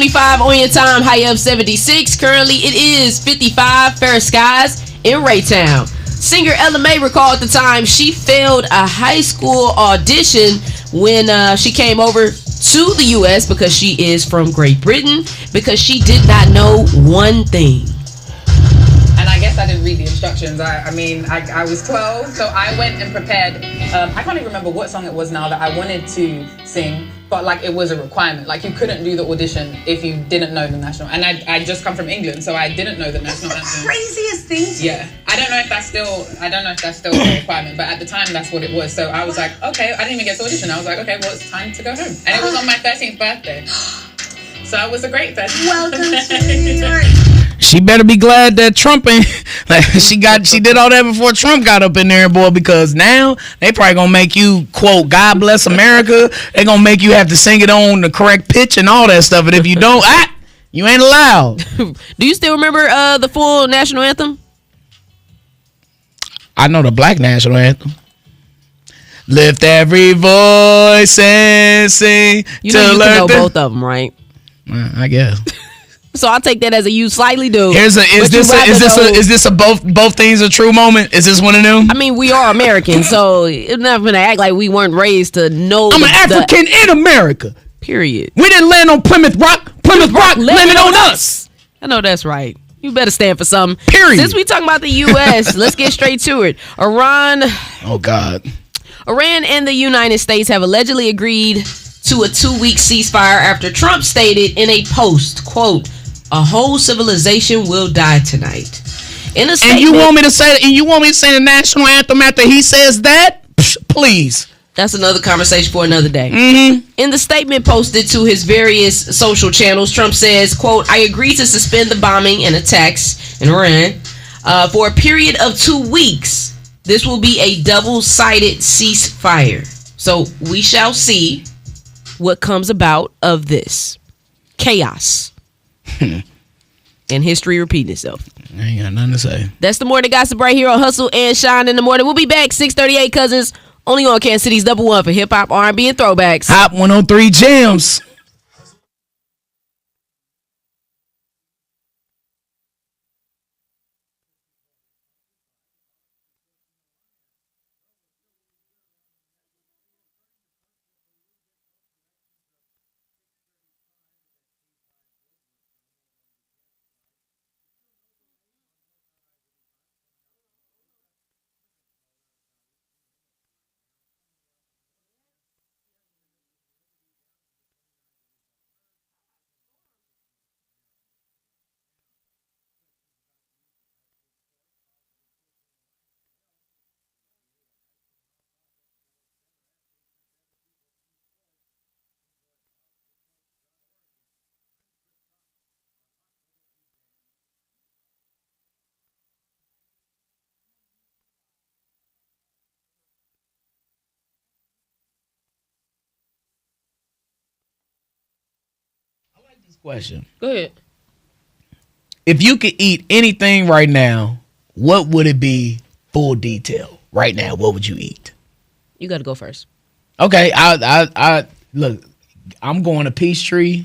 25 on your time, high of 76. Currently, it is 55, fair skies in Raytown. Singer Ella Mai recalled at the time she failed a high school audition when she came over to the U.S. because she is from Great Britain, because she did not know one thing. And I guess I didn't read the instructions. I was 12, so I went and prepared. I can't even remember what song it was now that I wanted to sing, but like it was a requirement. Like you couldn't do the audition if you didn't know the national. And I just come from England, so I didn't know the national anthem. Craziest thing. Yeah, I don't know if that's still a requirement, but at the time that's what it was. So I was like, okay, I didn't even get to audition. I was like, okay, well it's time to go home. And it was on my 13th birthday, so it was a great birthday. Welcome to New York. She better be glad that Trump ain't like she did all that before Trump got up in there, boy, because now they probably gonna make you quote God bless America. They gonna make you have to sing it on the correct pitch and all that stuff. And if you don't, you ain't allowed. Do you still remember the full national anthem? I know the black national anthem. Lift every voice and sing. You know both of them, right? I guess. So I'll take that as a you slightly do. Is this a both things a true moment? Is this one of them? I mean, we are Americans, so it's not gonna act like we weren't raised to know. I'm an African in America. Period. We didn't land on Plymouth Rock. Plymouth Rock landed on us. I know that's right. You better stand for something. Period. Since we talking about the U.S., let's get straight to it. Iran and the United States have allegedly agreed to a 2-week ceasefire after Trump stated in a post, quote, "A whole civilization will die tonight." In a statement, and you want me to say the national anthem after he says that? Please. That's another conversation for another day. Mm-hmm. In the statement posted to his various social channels, Trump says, quote, "I agree to suspend the bombing and attacks in Iran for a period of 2 weeks. This will be a double-sided ceasefire. So we shall see what comes about of this chaos." And history repeating itself. I ain't got nothing to say. That's the morning gossip right here on Hustle and Shyne in the Morning. We'll be back 6:38, cousins. Only on Kansas City's number one for hip hop, R&B, and throwbacks. Hot 103 Jams. Question. Go ahead. If you could eat anything right now, what would it be? Full detail. Right now, what would you eat? You got to go first. Okay, I look. I'm going to Peachtree.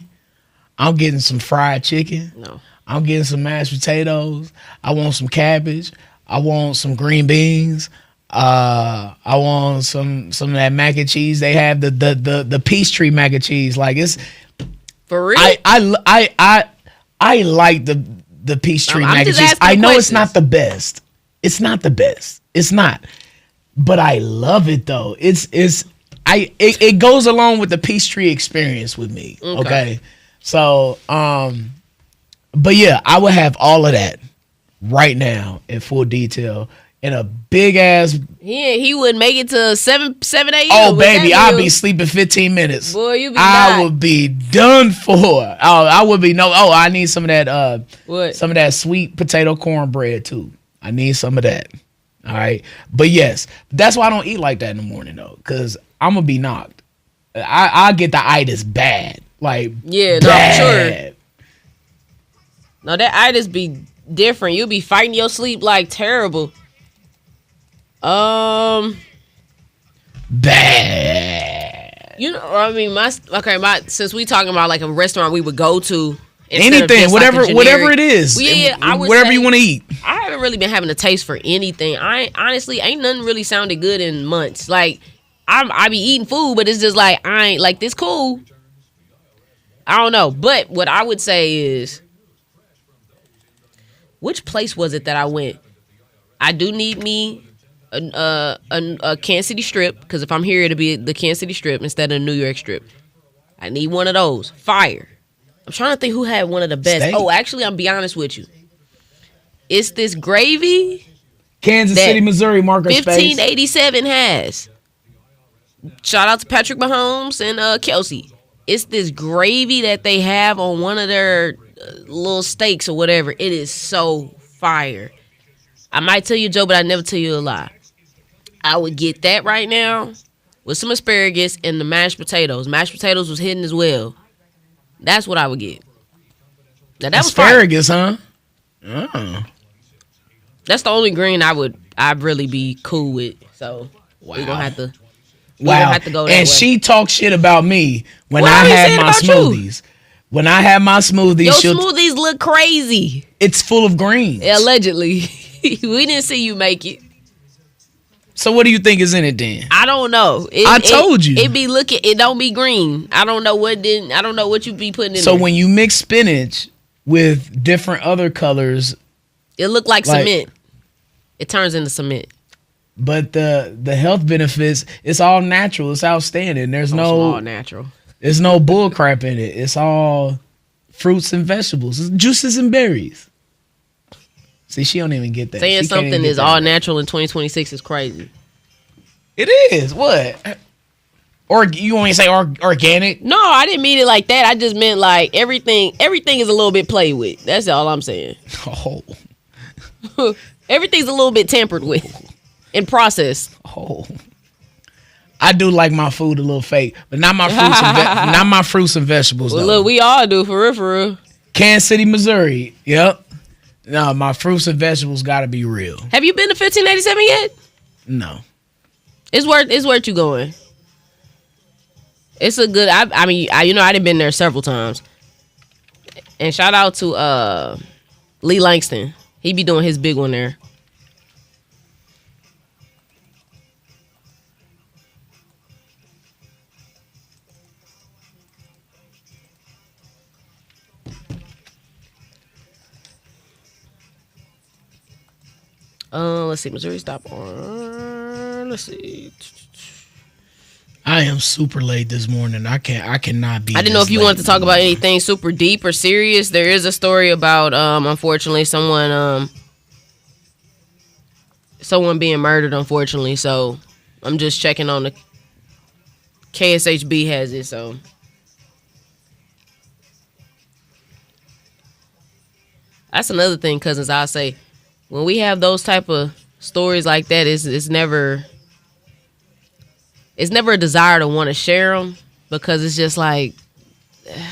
I'm getting some fried chicken. No. I'm getting some mashed potatoes. I want some cabbage. I want some green beans. I want some of that mac and cheese. They have the Peachtree mac and cheese. Like it's. For real? I like the Peachtree mac and cheese. I know it's not the best. It's not the best. It's not. But I love it though. It goes along with the Peachtree experience with me. Okay. So but yeah, I would have all of that right now in full detail. In a big ass. Yeah, he would make it to 7 a.m. Oh, baby, I'll be sleeping 15 minutes. Boy, you be I would be done for. I would be I need some of that what? Some of that sweet potato cornbread too. I need some of that. All right. But yes, that's why I don't eat like that in the morning though, because I'm gonna be knocked. I'll get the itis bad. Like yeah, bad. No, for sure. No, that itis be different. You'll be fighting your sleep like terrible. Bad. You know, I mean, since we talking about like a restaurant we would go to. Anything, whatever it is. Well, yeah, whatever you want to eat. I haven't really been having a taste for anything. Honestly ain't nothing really sounded good in months. Like I be eating food, but it's just like I ain't like this cool. I don't know. But what I would say is, which place was it that I went? I do need me a Kansas City strip, because if I'm here, it'll be the Kansas City strip instead of the New York strip. I need one of those. Fire. I'm trying to think who had one of the best. Steak. Oh, actually, I'm be honest with you. It's this gravy. Kansas City, Missouri, Marker Space. 1587 has. Shout out to Patrick Mahomes and Kelsey. It's this gravy that they have on one of their little steaks or whatever. It is so fire. I might tell you, Joe, but I never tell you a lie. I would get that right now with some asparagus and the mashed potatoes. Mashed potatoes was hidden as well. That's what I would get. Now that asparagus, huh? Oh. That's the only green I'd really be cool with. So we're gonna have to. Wow. Have to go that and way. She talks shit about me when I had my smoothies. When I have my smoothies, your smoothies look crazy. It's full of greens. Allegedly. We didn't see you make it. So what do you think is in it then? I don't know. I told you. It don't be green. I don't know what you be putting in so there. When you mix spinach with different other colors, it look like cement. It turns into cement. But the health benefits, it's all natural. It's outstanding. There's all natural. There's no bull crap in it. It's all fruits and vegetables. It's juices and berries. See, she don't even get that. Saying something is all natural in 2026 is crazy. It is. What? Or you want me to say organic? No, I didn't mean it like that. I just meant like everything is a little bit played with. That's all I'm saying. Oh. Everything's a little bit tampered with and processed. Oh. I do like my food a little fake, but not my fruits not my fruits and vegetables. Well, though. Look, we all do for real. Kansas City, Missouri. Yep. No, my fruits and vegetables got to be real. Have you been to 1587 yet? No. It's worth you going. It's a good. I mean, I done been there several times. And shout out to Lee Langston. He be doing his big one there. Let's see. Missouri stop on. Let's see. I am super late this morning. I cannot be. I didn't know if you wanted to talk about anything super deep or serious. There is a story about unfortunately someone being murdered, unfortunately. So I'm just checking on the KSHB has it, so that's another thing, cousins. I'll say when we have those type of stories like that, it's never a desire to want to share them, because it's just like I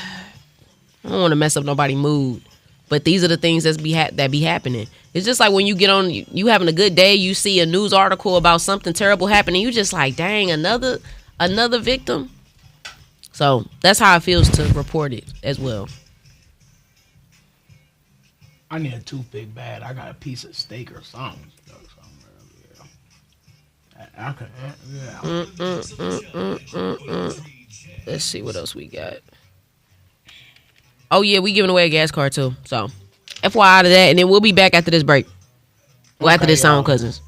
don't want to mess up nobody's mood. But these are the things that be happening. It's just like when you get on, you having a good day, you see a news article about something terrible happening, you just like, dang, another victim. So that's how it feels to report it as well. I need a toothpick bad. I got a piece of steak or something. Let's see what else we got. Oh yeah, we giving away a gas card too. So FYI to that, and then we'll be back after this break. Well, after this song, cousins.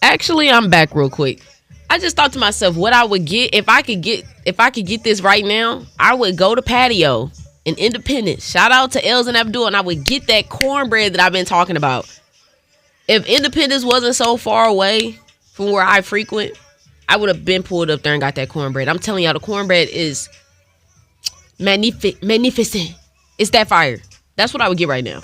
Actually, I'm back real quick. I just thought to myself what I would get if I could get this right now. I would go to Patio in Independence. Shout out to Els and Abdul, and I would get that cornbread that I've been talking about. If Independence wasn't so far away from where I frequent, I would have been pulled up there and got that cornbread. I'm telling y'all, the cornbread is magnificent. It's that fire. That's what I would get right now.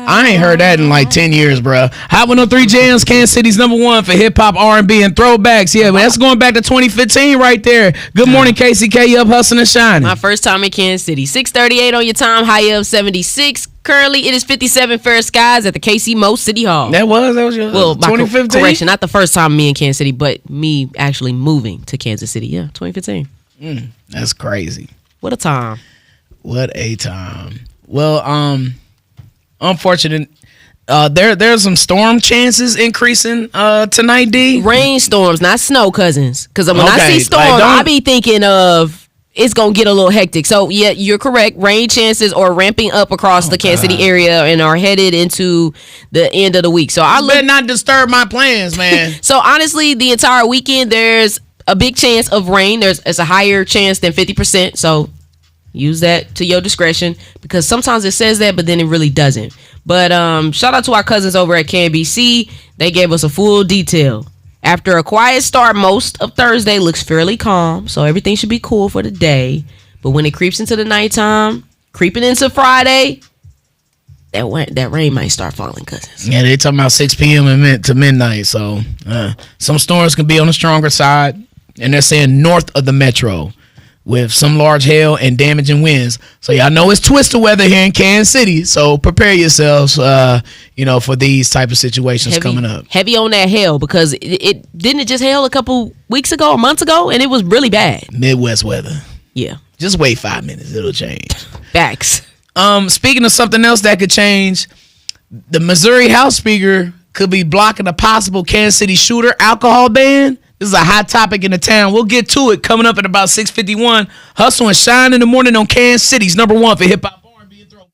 I ain't heard that in like 10 years, bro. Hot 103 Jams, Kansas City's #1 for hip hop, R&B, and throwbacks. Yeah, but that's going back to 2015 right there. Good morning, KCK. You up hustling and shining. My first time in Kansas City. 6:38 on your time. High of 76. Currently, it is 57 fair skies at the KC Mo City Hall. That was your 2015? Correction, not the first time me in Kansas City, but me actually moving to Kansas City. Yeah, 2015. That's crazy. What a time. What a time. Well, unfortunate. There's some storm chances increasing tonight, D. Rainstorms, not snow, cousins. Because when I see storms, I be thinking of it's going to get a little hectic. So, yeah, you're correct. Rain chances are ramping up across the Kansas City area and are headed into the end of the week. So, better not disturb my plans, man. So, honestly, the entire weekend, there's a big chance of rain. It's a higher chance than 50%. So, use that to your discretion because sometimes it says that, but then it really doesn't. But shout out to our cousins over at KBC. They gave us a full detail. After a quiet start, most of Thursday looks fairly calm, so everything should be cool for the day. But when it creeps into the nighttime, creeping into Friday, that rain might start falling, cousins. Yeah, they talking about 6 p.m. to midnight, so some storms can be on the stronger side, and they're saying north of the metro, with some large hail and damaging winds. So y'all know it's twister weather here in Kansas City. So prepare yourselves, for these type of situations coming up. Heavy on that hail because it didn't just hail a couple weeks ago or months ago, and it was really bad. Midwest weather. Yeah. Just wait 5 minutes. It'll change. Facts. Speaking of something else that could change, the Missouri House Speaker could be blocking a possible Kansas City shooter alcohol ban. This is a hot topic in the town. We'll get to it coming up at about 6:51. Hustle and Shyne in the Morning on Kansas City's #1 for hip hop, R&B, and throw.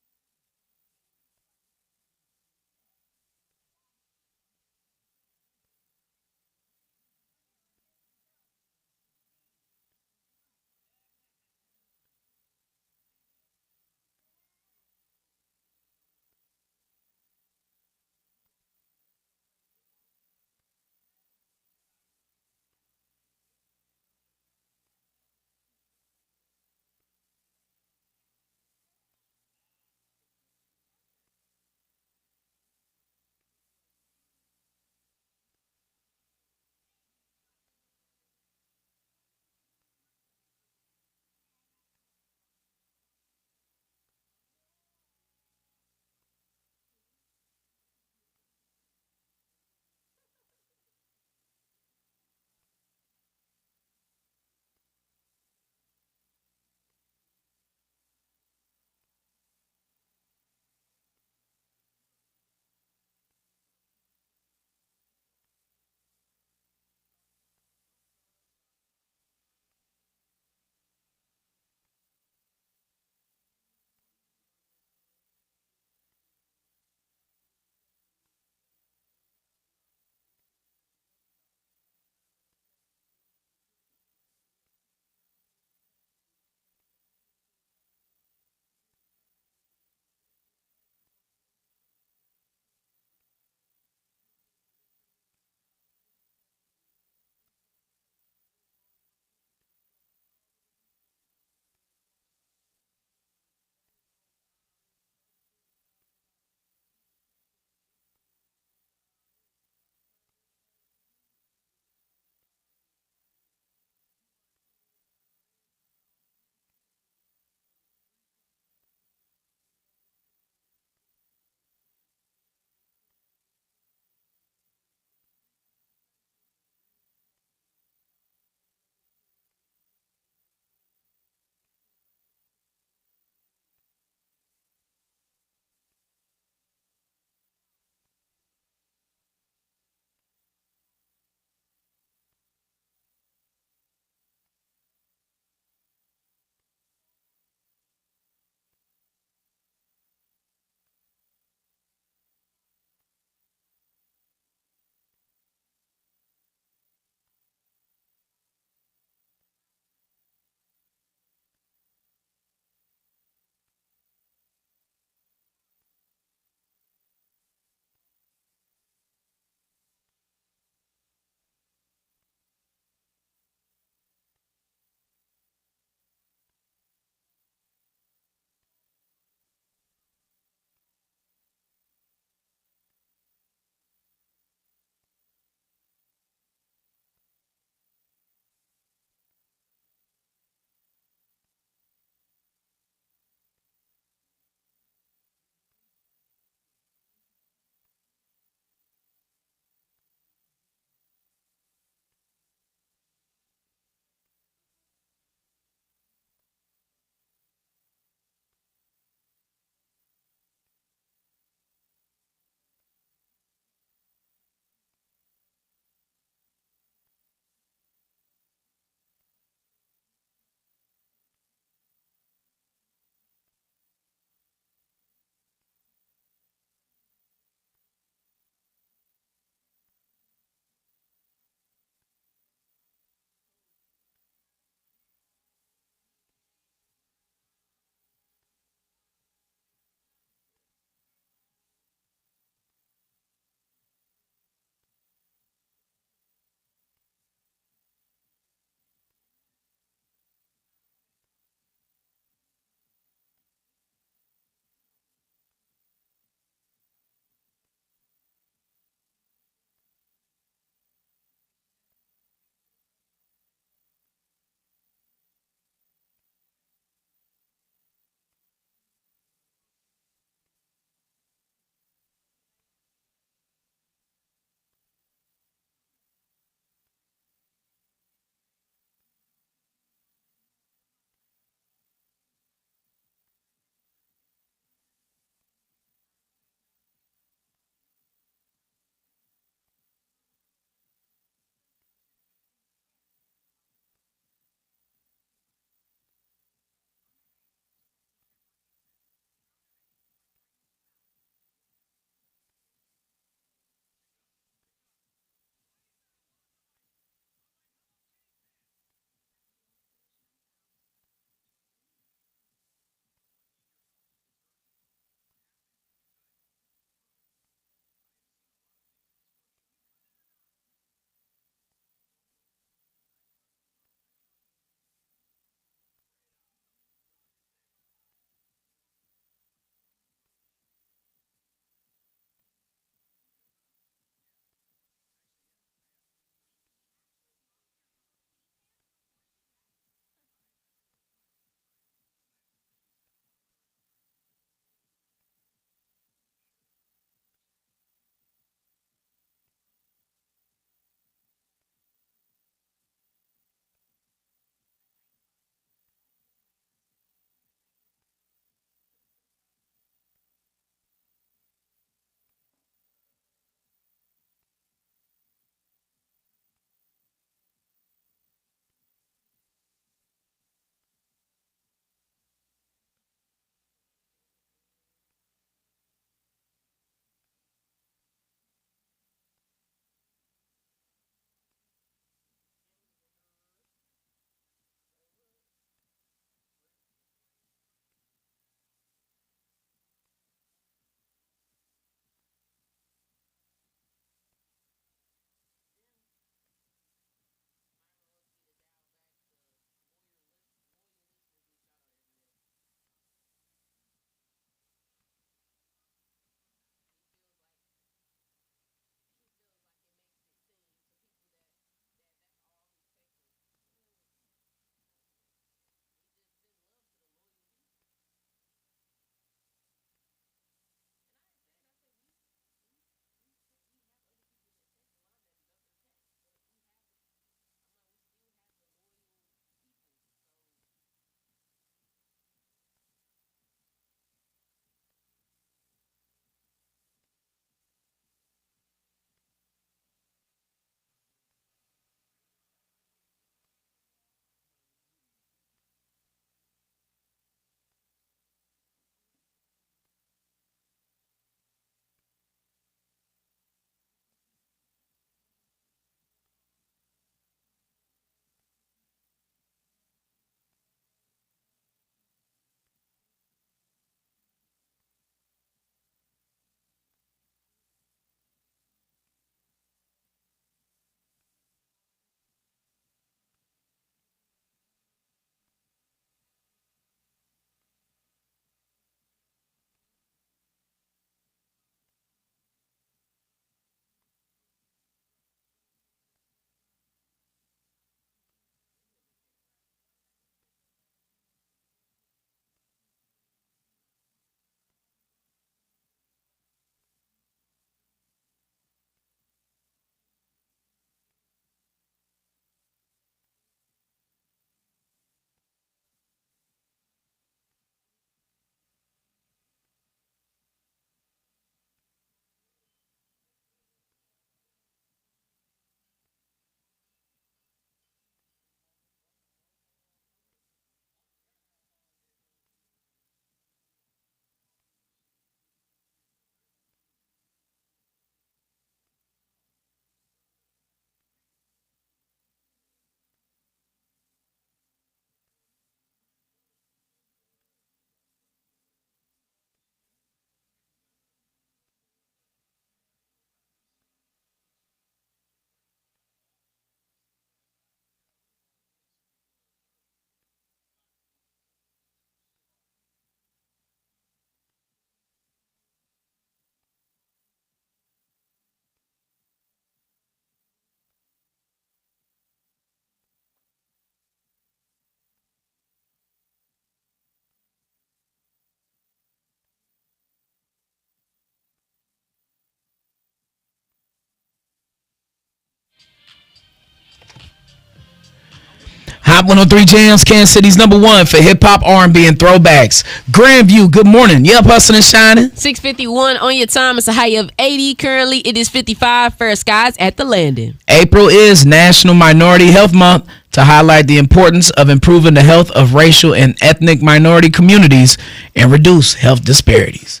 Hot 103 Jams, Kansas City's #1 for hip hop, R&B, and throwbacks. Grandview, good morning. Yep, hustling and shining. 6:51 on your time. It's a high of 80. Currently, it is 55. Fair skies at the landing. April is National Minority Health Month to highlight the importance of improving the health of racial and ethnic minority communities and reduce health disparities.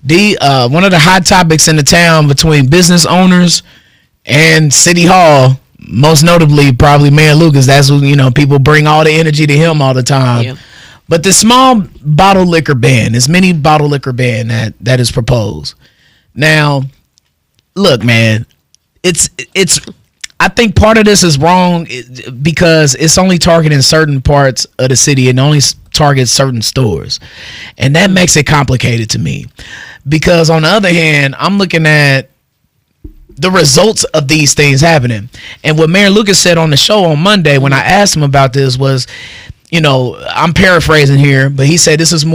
One of the hot topics in the town between business owners and City Hall, most notably probably Mayor Lucas. That's who, people bring all the energy to him all the time. Yeah. But the small bottle liquor ban, this mini bottle liquor ban that is proposed. Now, look, man, it's I think part of this is wrong because it's only targeting certain parts of the city and only targets certain stores. And that makes it complicated to me. Because on the other hand, I'm looking at the results of these things happening. And what Mayor Lucas said on the show on Monday when I asked him about this was, I'm paraphrasing here, but he said this is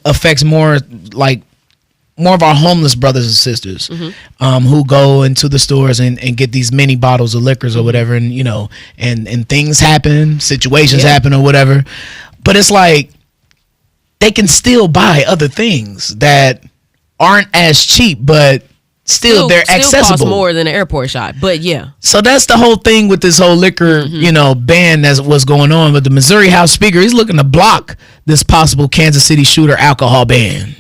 affects more of our homeless brothers and sisters who go into the stores and get these mini bottles of liquors or whatever, and and things happen, situations happen or whatever. But it's like they can still buy other things that aren't as cheap, but still they're accessible. Cost more than an airport shot, but yeah. So that's the whole thing with this whole liquor, ban that's what's going on. But the Missouri House Speaker, he's looking to block this possible Kansas City shooter alcohol ban.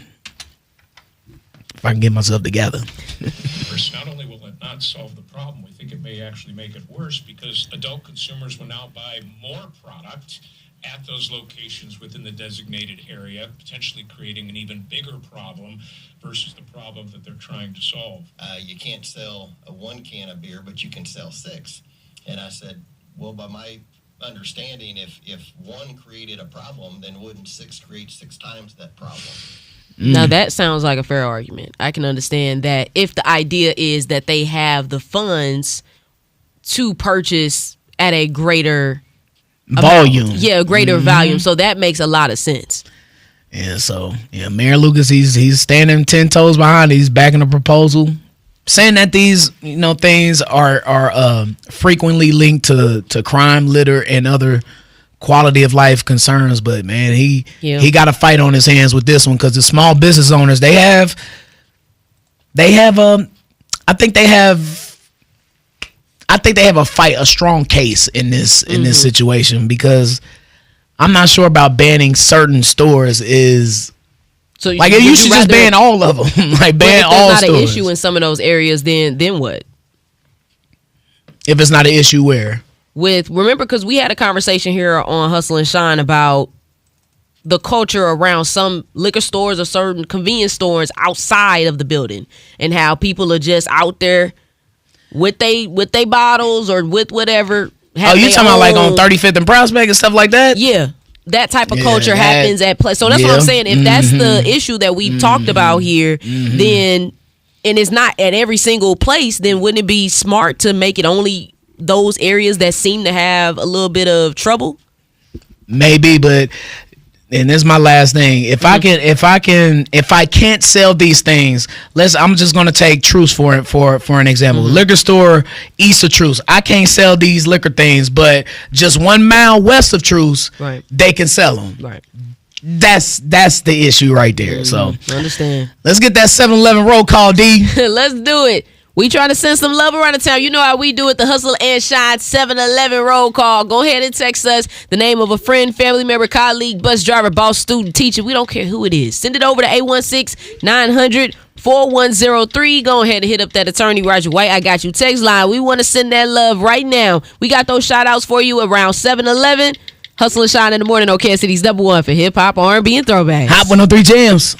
If I can get myself together. First, not only will it not solve the problem, we think it may actually make it worse because adult consumers will now buy more product at those locations within the designated area, potentially creating an even bigger problem versus the problem that they're trying to solve. You can't sell one can of beer, but you can sell 6. And I said, well, by my understanding, if one created a problem, then wouldn't 6 create 6 times that problem? Now that sounds like a fair argument. I can understand that if the idea is that they have the funds to purchase at a greater volume. Greater volume. So that makes a lot of sense. Yeah, so Mayor Lucas, he's standing 10 toes behind it. He's backing the proposal, saying that these things are frequently linked to crime, litter, and other quality of life concerns. But man, he got a fight on his hands with this one because the small business owners they have a strong case in this situation, because I'm not sure about banning certain stores is so you should just ban all of them. Like ban all stores. If it's not an issue in some of those areas, then what? If it's not an issue where? Remember, because we had a conversation here on Hustle and Shine about the culture around some liquor stores or certain convenience stores outside of the building, and how people are just out there with they bottles or with whatever. Oh, you talking about like on 35th and Prospect and stuff like that? Yeah, that type of culture happens at play. So that's what I'm saying. If that's the issue that we've talked about here, then, and it's not at every single place, then wouldn't it be smart to make it only those areas that seem to have a little bit of trouble? Maybe, but and this is my last thing. If I can't sell these things, I'm just gonna take Truce for an example. Liquor store east of Truce. I can't sell these liquor things, but just 1 mile west of Truce, they can sell them. Right. That's the issue right there. So I understand. Let's get that 7-Eleven roll call, D. Let's do it. We trying to send some love around the town. You know how we do it. The Hustle and Shine 7-Eleven roll call. Go ahead and text us the name of a friend, family member, colleague, bus driver, boss, student, teacher. We don't care who it is. Send it over to 816-900-4103. Go ahead and hit up that attorney, Roger White. I got you text line. We want to send that love right now. We got those shout outs for you around 7-Eleven. Hustle and Shine in the morning on Kansas City's #1 for hip hop, R&B, and throwbacks. Hot 103 Jams.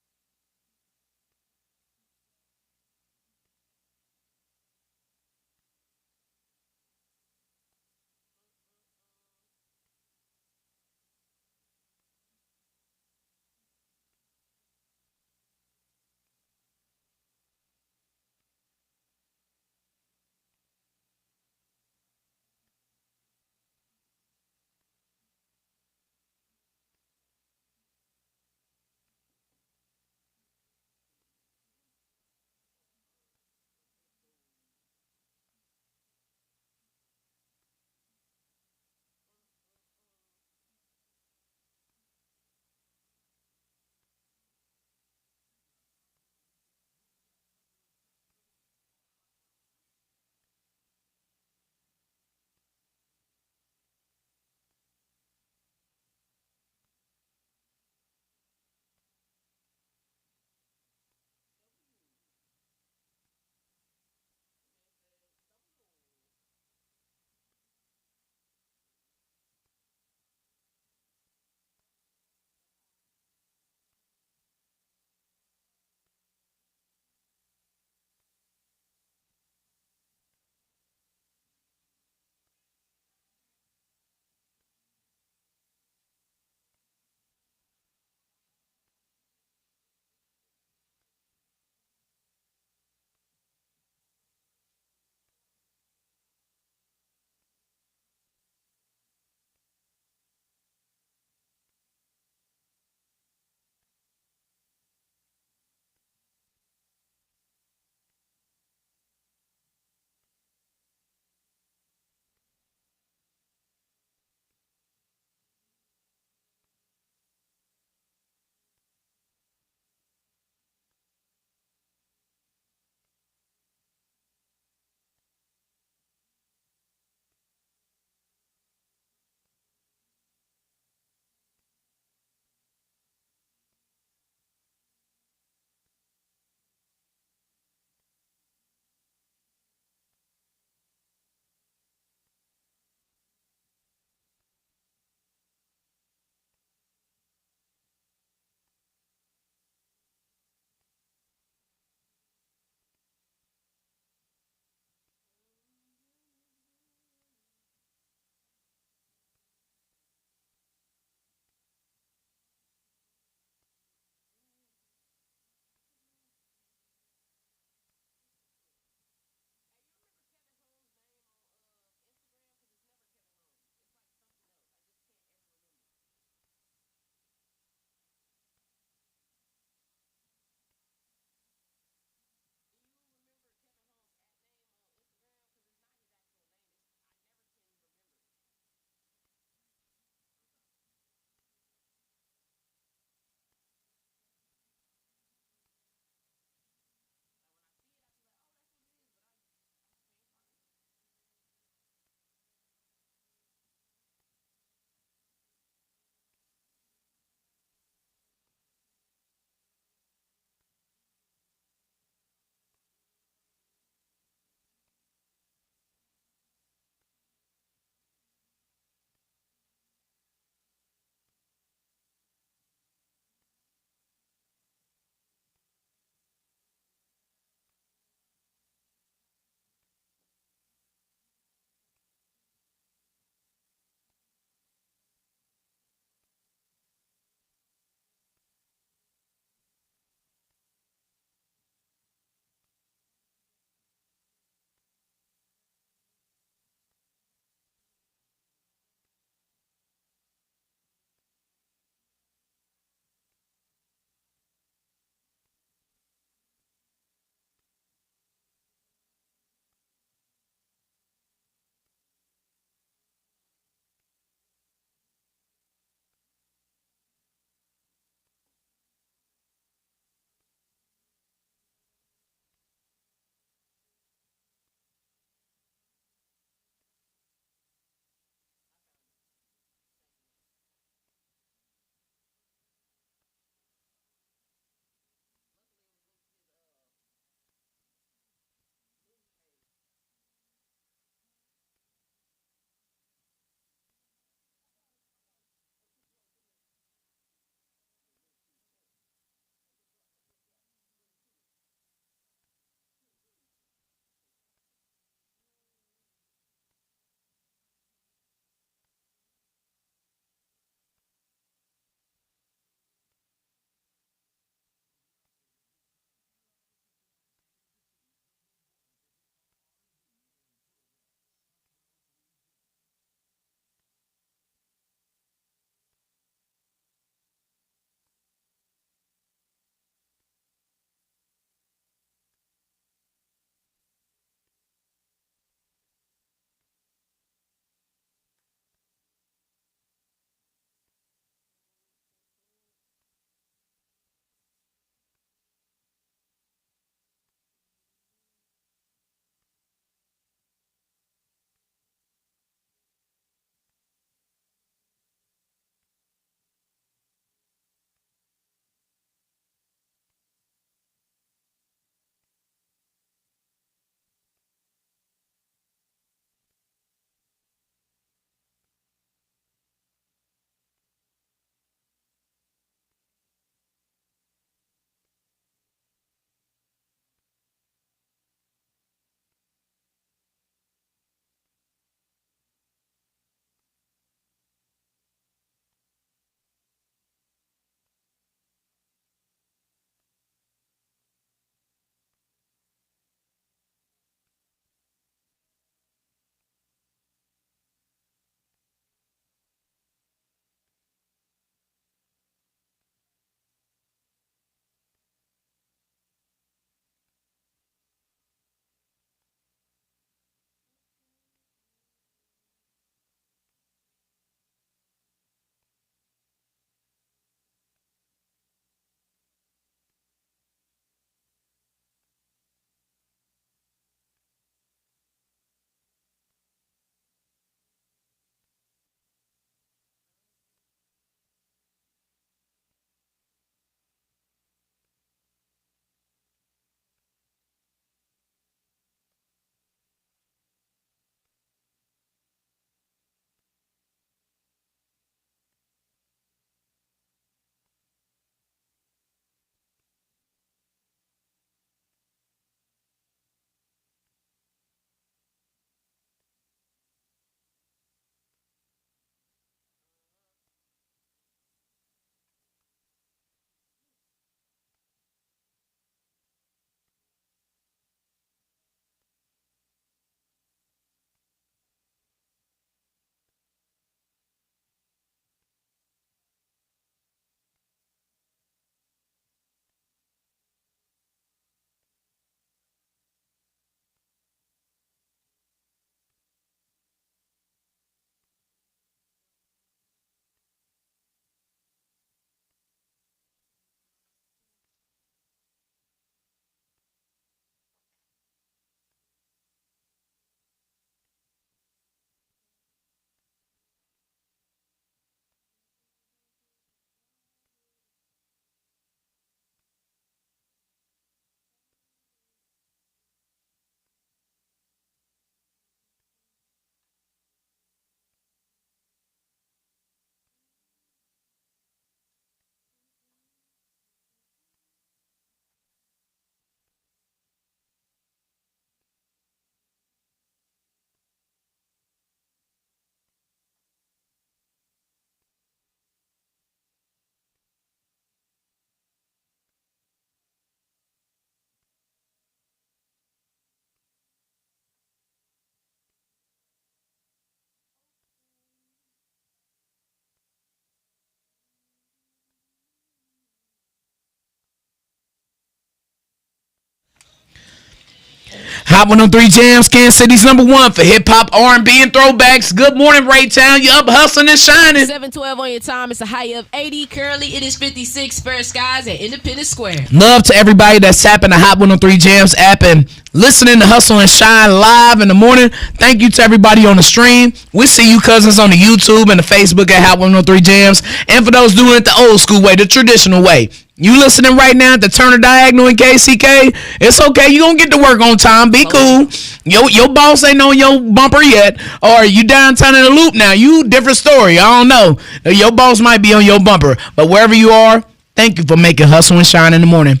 Hot 103 Jams, Kansas City's #1 for hip hop, R&B, and throwbacks. Good morning, Raytown. You up hustling and shining. 7:12 on your time. It's a high of 80. Currently, it is 56. Fair skies at Independence Square. Love to everybody that's tapping the Hot 103 Jams app and listening to Hustle and Shine live in the morning. Thank you to everybody on the stream. We see you cousins on the YouTube and the Facebook at Hot 103 Jams. And for those doing it the old school way, the traditional way, you listening right now at the Turner Diagonal in KCK, it's okay. You gonna get to work on time. Be cool. Your boss ain't on your bumper yet. Or you downtown in the loop now. You different story. I don't know. Your boss might be on your bumper. But wherever you are, thank you for making Hustle and Shine in the morning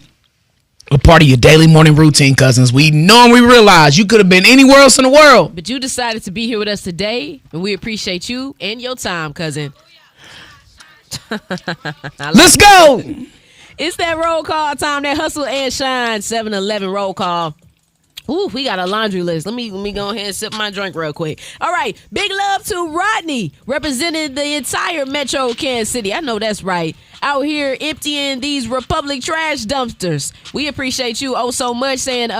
a part of your daily morning routine, cousins. We know and we realize you could have been anywhere else in the world, but you decided to be here with us today, and we appreciate you and your time, cousin. Let's go. It's that roll call time, that Hustle and Shine 7-Eleven roll call. Ooh, we got a laundry list. Let me go ahead and sip my drink real quick. All right. Big love to Rodney, representing the entire Metro Kansas City. I know that's right. Out here emptying these Republic trash dumpsters. We appreciate you oh so much. Saying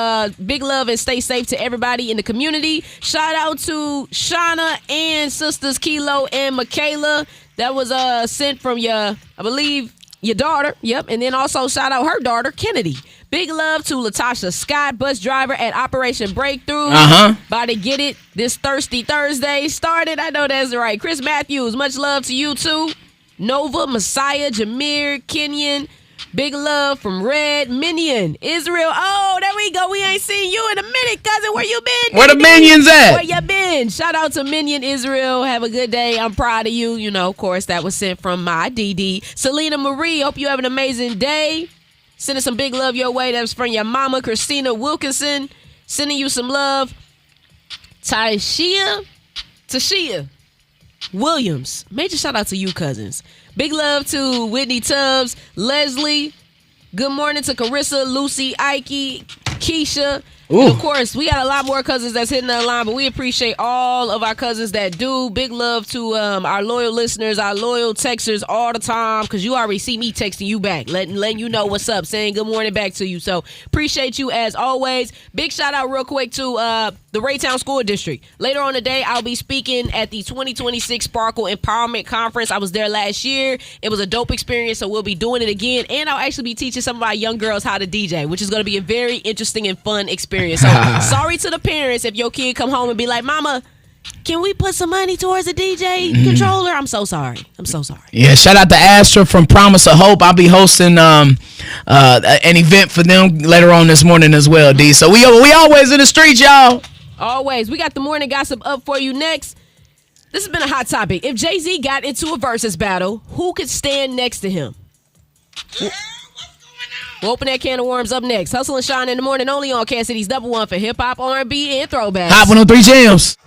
big love and stay safe to everybody in the community. Shout out to Shauna and sisters Kilo and Michaela. That was sent from I believe, your daughter. Yep. And then also shout out her daughter, Kennedy. Big love to Latasha Scott, bus driver at Operation Breakthrough. About to get it this Thirsty Thursday started. I know that's right. Chris Matthews, much love to you too. Nova, Messiah, Jameer, Kenyon. Big love from Red, Minion, Israel. Oh, there we go. We ain't seen you in a minute, cousin. Where you been? Where the Minions at? Where you been? Shout out to Minion, Israel. Have a good day. I'm proud of you. You know, of course, that was sent from my DD. Selena Marie, hope you have an amazing day. Sending some big love your way. That's from your mama, Christina Wilkinson. Sending you some love. Tashia Williams. Major shout out to you, cousins. Big love to Whitney Tubbs, Leslie. Good morning to Carissa, Lucy, Ike, Keisha. And of course, we got a lot more cousins that's hitting the line, but we appreciate all of our cousins that do. Big love to our loyal listeners, our loyal texters all the time, because you already see me texting you back, letting you know what's up, saying good morning back to you. So appreciate you as always. Big shout out real quick to the Raytown School District. Later on today, I'll be speaking at the 2026 Sparkle Empowerment Conference. I was there last year. It was a dope experience, so we'll be doing it again. And I'll actually be teaching some of our young girls how to DJ, which is going to be a very interesting and fun experience. So sorry to the parents if your kid come home and be like, Mama, can we put some money towards a DJ controller? I'm so sorry. Yeah, shout out to Astra from Promise of Hope. I'll be hosting an event for them later on this morning as well, D. So we always in the streets, y'all. Always. We got the morning gossip up for you next. This has been a hot topic. If Jay-Z got into a versus battle, who could stand next to him? We'll open that can of worms up next. Hustle and Shine in the morning, only on Kansas City's #1 for hip hop, R&B, and throwbacks. Hot 103 Jams.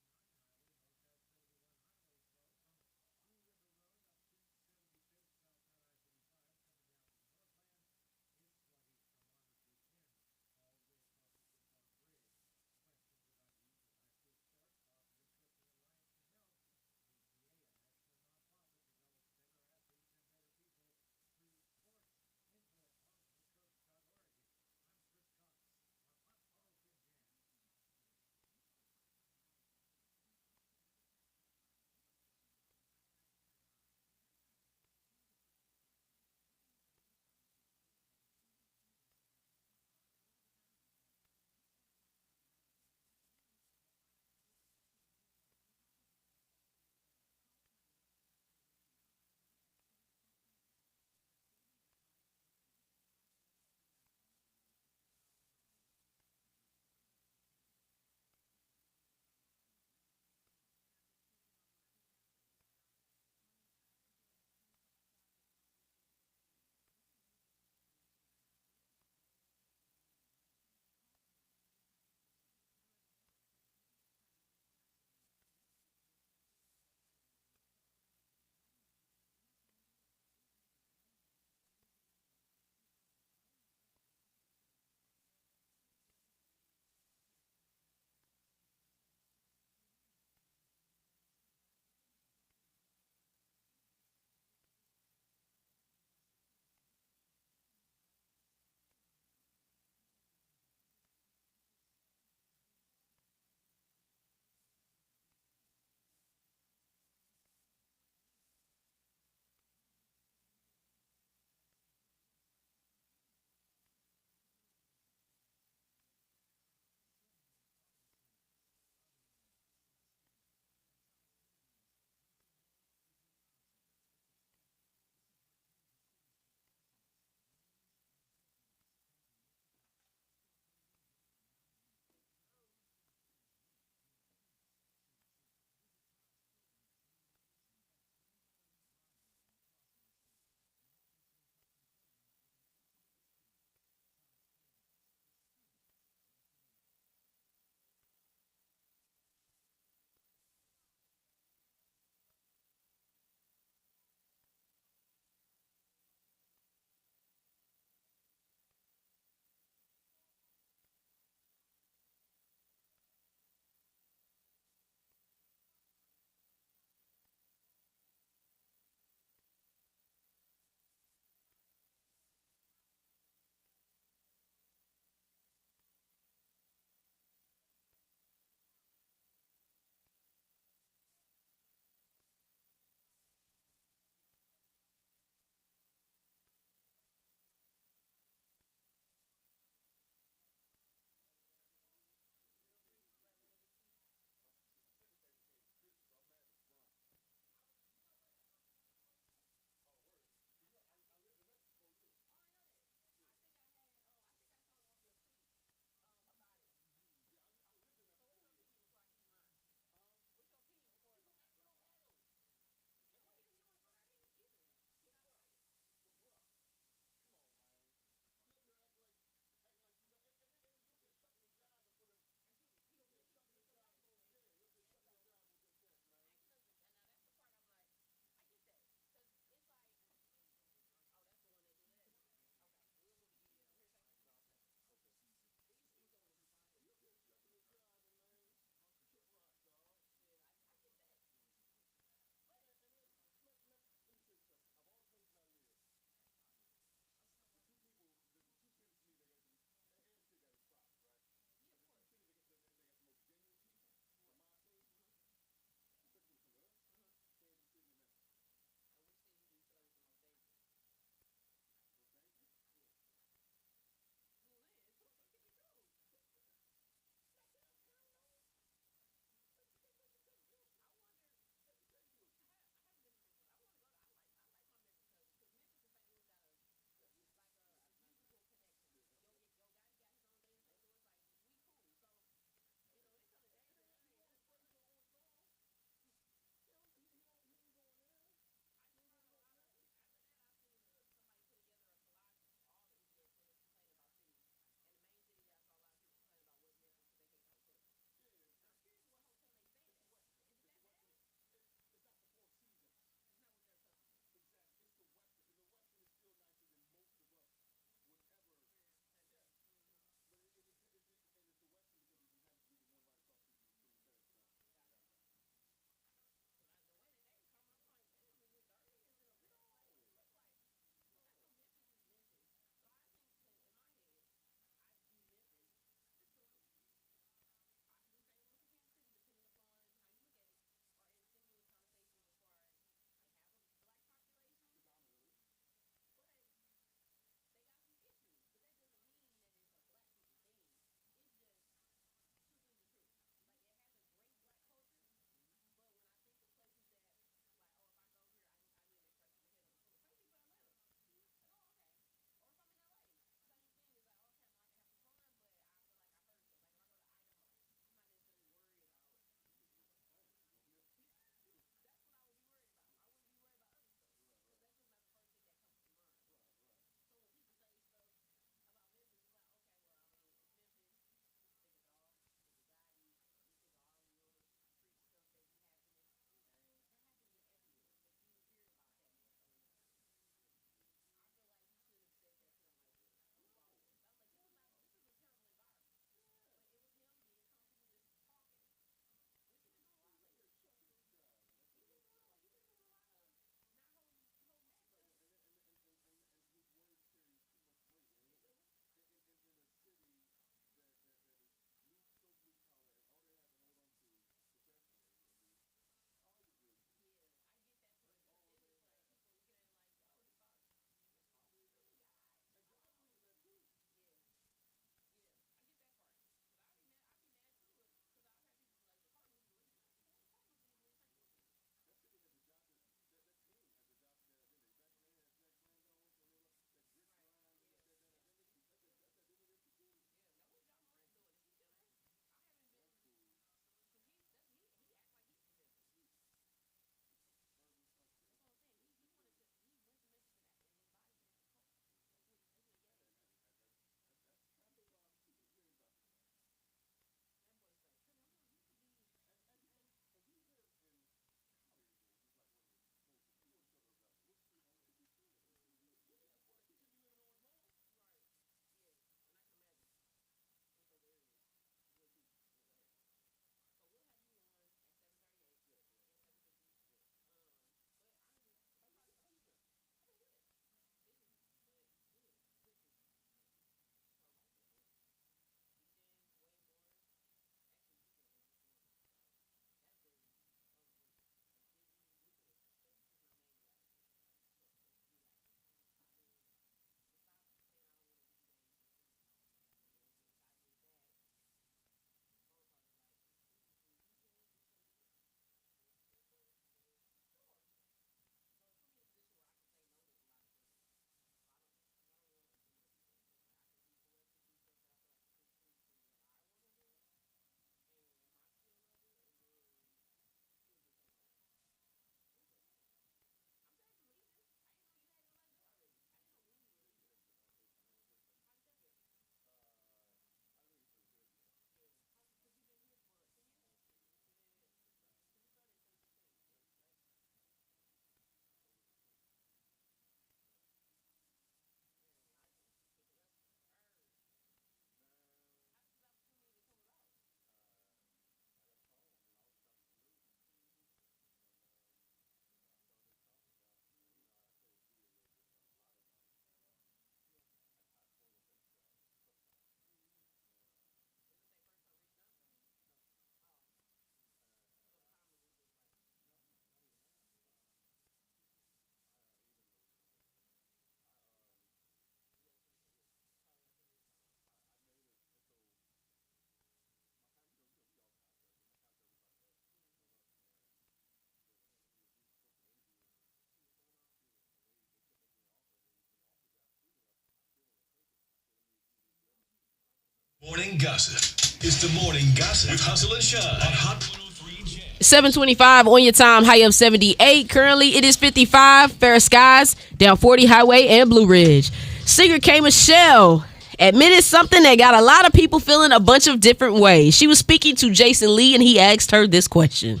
Morning Gossip. It's the Morning Gossip with Hustle and Shine on Hot 103J. 7:25 on your time, high of 78. Currently, it is 55. Fair skies, down 40 Highway and Blue Ridge. Singer K. Michelle admitted something that got a lot of people feeling a bunch of different ways. She was speaking to Jason Lee, and he asked her this question.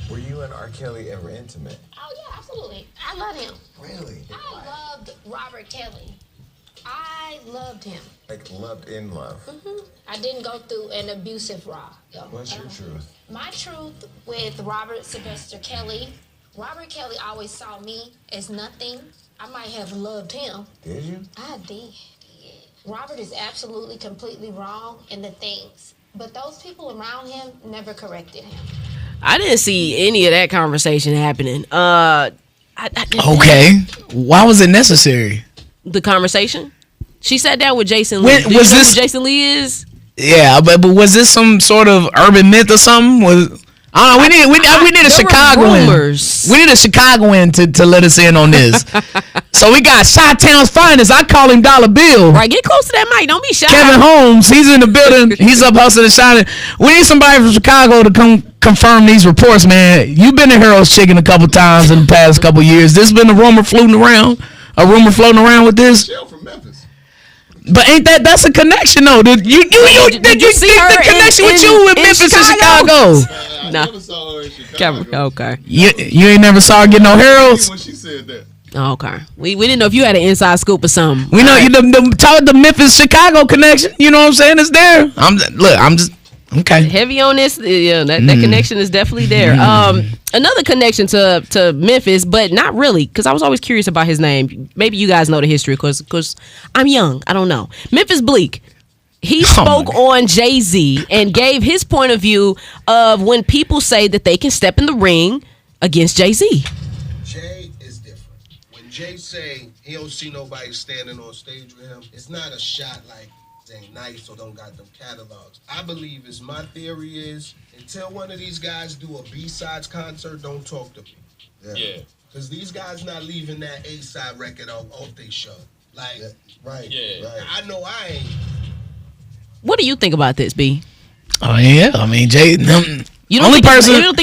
Were you and R. Kelly ever intimate? Oh, yeah, absolutely. I love him. Really? I loved Robert Kelly. I loved him. Like loved in love? Mm-hmm. I didn't go through an abusive route. What's your truth? My truth with Robert Sylvester Kelly, Robert Kelly always saw me as nothing. I might have loved him. Did you? I did. Robert is absolutely, completely wrong in the things. But those people around him never corrected him. I didn't see any of that conversation happening. Okay. Why was it necessary? The conversation? She sat down with Jason Lee. Was you know this who Jason Lee is? Yeah, but was this some sort of urban myth or something? I don't know. We need a Chicagoan. We need a Chicagoan to let us in on this. So we got Chi-Town's finest. I call him Dollar Bill. Right, get close to that mic. Don't be shy. Kevin Holmes, he's in the building. He's up hustling and shining. We need somebody from Chicago to come confirm these reports, man. You've been to Harold's Chicken a couple times in the past couple years. This been a rumor floating around with this? Shell from Memphis. But ain't that's a connection though? Did you see her the connection with you with Memphis and Chicago? I never saw her in Chicago. Okay. You ain't never saw her get no Harold's? When she said that. Okay. We didn't know if you had an inside scoop or something. We know the Memphis Chicago connection. You know what I'm saying? It's there. I'm just okay. Heavy on this. Yeah, that connection is definitely there. Another connection to Memphis, but not really, because I was always curious about his name. Maybe you guys know the history, because I'm young. I don't know. Memphis Bleak. He spoke on Jay-Z and gave his point of view of when people say that they can step in the ring against Jay-Z. Jay is different. When Jay say he don't see nobody standing on stage with him, it's not a shot like ain't nice or don't got them catalogs. I believe is my theory is until one of these guys do a B-sides concert, don't talk to me. Yeah. Because these guys not leaving that A-side record off their show. Like, right. Yeah. Right. I know I ain't. What do you think about this, B? Oh yeah, I mean Jay. You don't think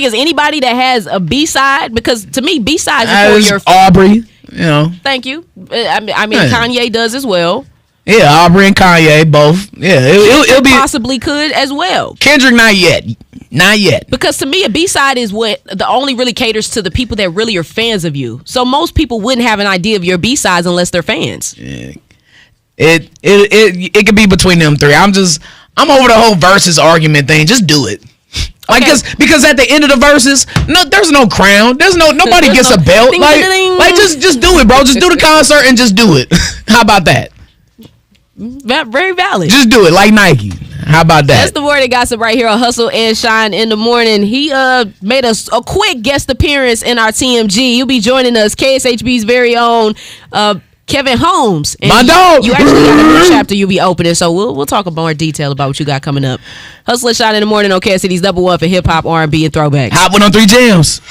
it's anybody that has a B-side? Because to me, B-sides is for your Aubrey. You know. Thank you. I mean, Kanye does as well. Yeah, Aubrey and Kanye both. Yeah, it'll be possibly could as well. Kendrick, not yet. Because to me, a B-side is what the only really caters to the people that really are fans of you. So most people wouldn't have an idea of your B-sides unless they're fans. Yeah. It could be between them three. I'm over the whole versus argument thing. Just do it. Like because at the end of the verses, there's no crown. Nobody gets a belt. Ding, like ding. just do it, bro. Just do the concert and just do it. How about that? Very valid. Just do it like Nike. How about that? That's the word of gossip right here on Hustle and Shine in the Morning. He made us a quick guest appearance in our TMG. You'll be joining us, KSHB's very own Kevin Holmes. And my dog. You actually got a new chapter you'll be opening, so we'll talk more detail about what you got coming up. Hustle and Shine in the Morning on KSC's number one for hip hop, R&B, and throwbacks. Hot 103 Jams.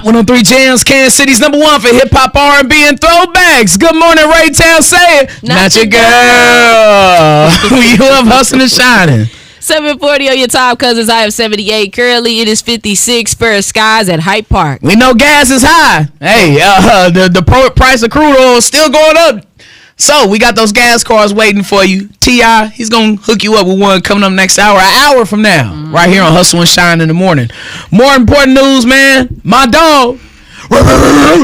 103 Jams, Kansas City's #1 for hip hop, R&B, and throwbacks. Good morning, Ray Town. Say it. Not your girl. You love hustling and shining. 740 on your top cousins. I have 78. Currently, it is 56 for skies at Hyde Park. We know gas is high. Hey, the price of crude oil is still going up. So we got those gas cars waiting for you. T.I., he's going to hook you up with one coming up next hour, an hour from now, right here on Hustle and Shine in the morning. More important news, man. My dog,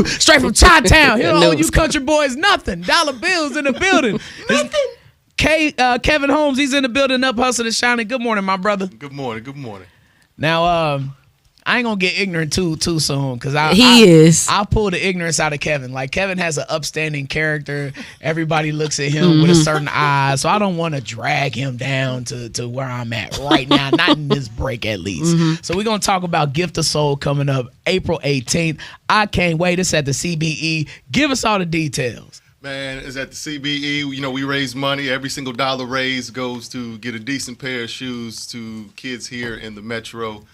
straight from Chi-Town. He don't owe you country boys nothing. Dollar bills in the building. Nothing. Kevin Holmes, he's in the building up, Hustle and Shining. Good morning, my brother. Good morning. Good morning. Now, I ain't gonna get ignorant too soon because I'll pull the ignorance out of Kevin. Like, Kevin has an upstanding character. Everybody looks at him with a certain eye, so I don't want to drag him down to where I'm at right now, not in this break at least. So we're gonna talk about Gift of Soul coming up April 18th. I can't wait. It's at the CBE. Give us all the details. Man, it's at the CBE. You know, we raise money. Every single dollar raised goes to get a decent pair of shoes to kids here in the metro.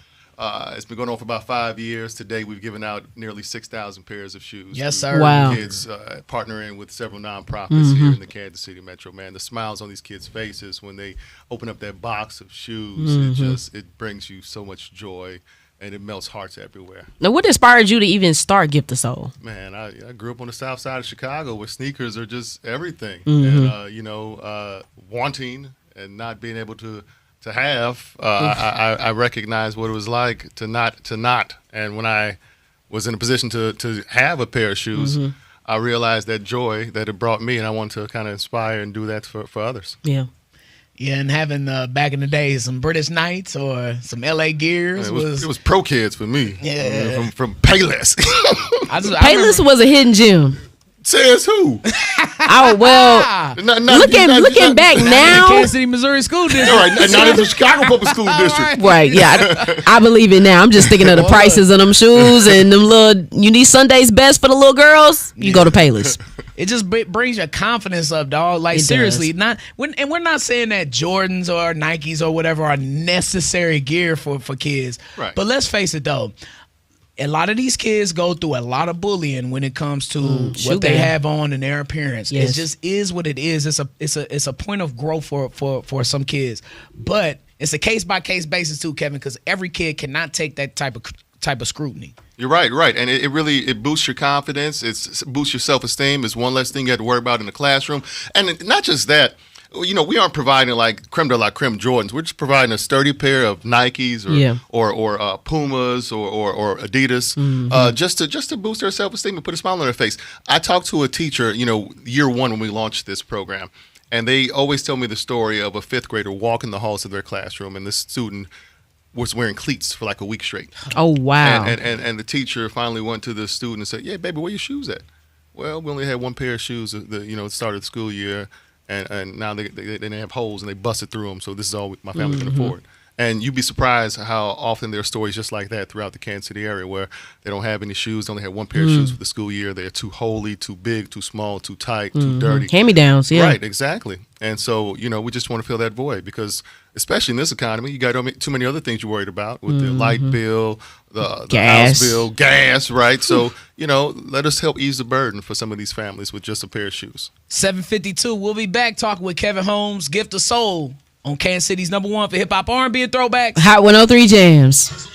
It's been going on for about 5 years. Today, we've given out nearly 6,000 pairs of shoes. Yes, sir. Wow. Kids partnering with several nonprofits here in the Kansas City metro. Man, the smiles on these kids' faces when they open up that box of shoes, it brings you so much joy, and it melts hearts everywhere. Now, what inspired you to even start Gift of Soul? Man, I grew up on the south side of Chicago where sneakers are just everything. And, wanting and not being able to have, I recognized what it was like to not. And when I was in a position to have a pair of shoes, I realized that joy that it brought me, and I wanted to kind of inspire and do that for others. Yeah. Yeah, and having back in the day some British Knights or some LA Gears It was Pro Kids for me. Yeah. From Payless. Payless was a hidden gem. Says who? Oh, well, looking back now. Kansas City, Missouri School District. All right, not in the Chicago Public School District. Right, yeah. I believe it now. I'm just thinking of the prices of them shoes and them little, you need Sunday's best for the little girls, you go to Payless. It just brings your confidence up, dog. Like, seriously, and we're not saying that Jordans or Nikes or whatever are necessary gear for kids. Right. But let's face it, though. A lot of these kids go through a lot of bullying when it comes to what they have on and their appearance. Yes. It just is what it is. It's a point of growth for some kids, but it's a case by case basis too, Kevin, because every kid cannot take that type of scrutiny. You're right, and it really boosts your confidence. It boosts your self-esteem. It's one less thing you have to worry about in the classroom, and not just that. You know, we aren't providing like creme de la creme Jordans. We're just providing a sturdy pair of Nikes or Pumas or Adidas, just to boost their self-esteem and put a smile on their face. I talked to a teacher, year one when we launched this program, and they always tell me the story of a fifth grader walking the halls of their classroom, and this student was wearing cleats for like a week straight. Oh, wow. And the teacher finally went to the student and said, "Yeah, baby, where your shoes at?" Well, we only had one pair of shoes at the start of the school year. And now they have holes and they busted through them. So this is all my family can afford. And you'd be surprised how often there are stories just like that throughout the Kansas City area where they don't have any shoes, they only have one pair of shoes for the school year. They're too holey, too big, too small, too tight, too dirty. Hand-me-downs, yeah. Right, exactly. And so, we just want to fill that void because especially in this economy, you got too many other things you're worried about with the light bill, the house bill, gas, right? So, let us help ease the burden for some of these families with just a pair of shoes. 7:52, we'll be back talking with Kevin Holmes, Gift of Soul, on Kansas City's #1 for hip hop, R&B, and throwbacks. Hot 103 Jams.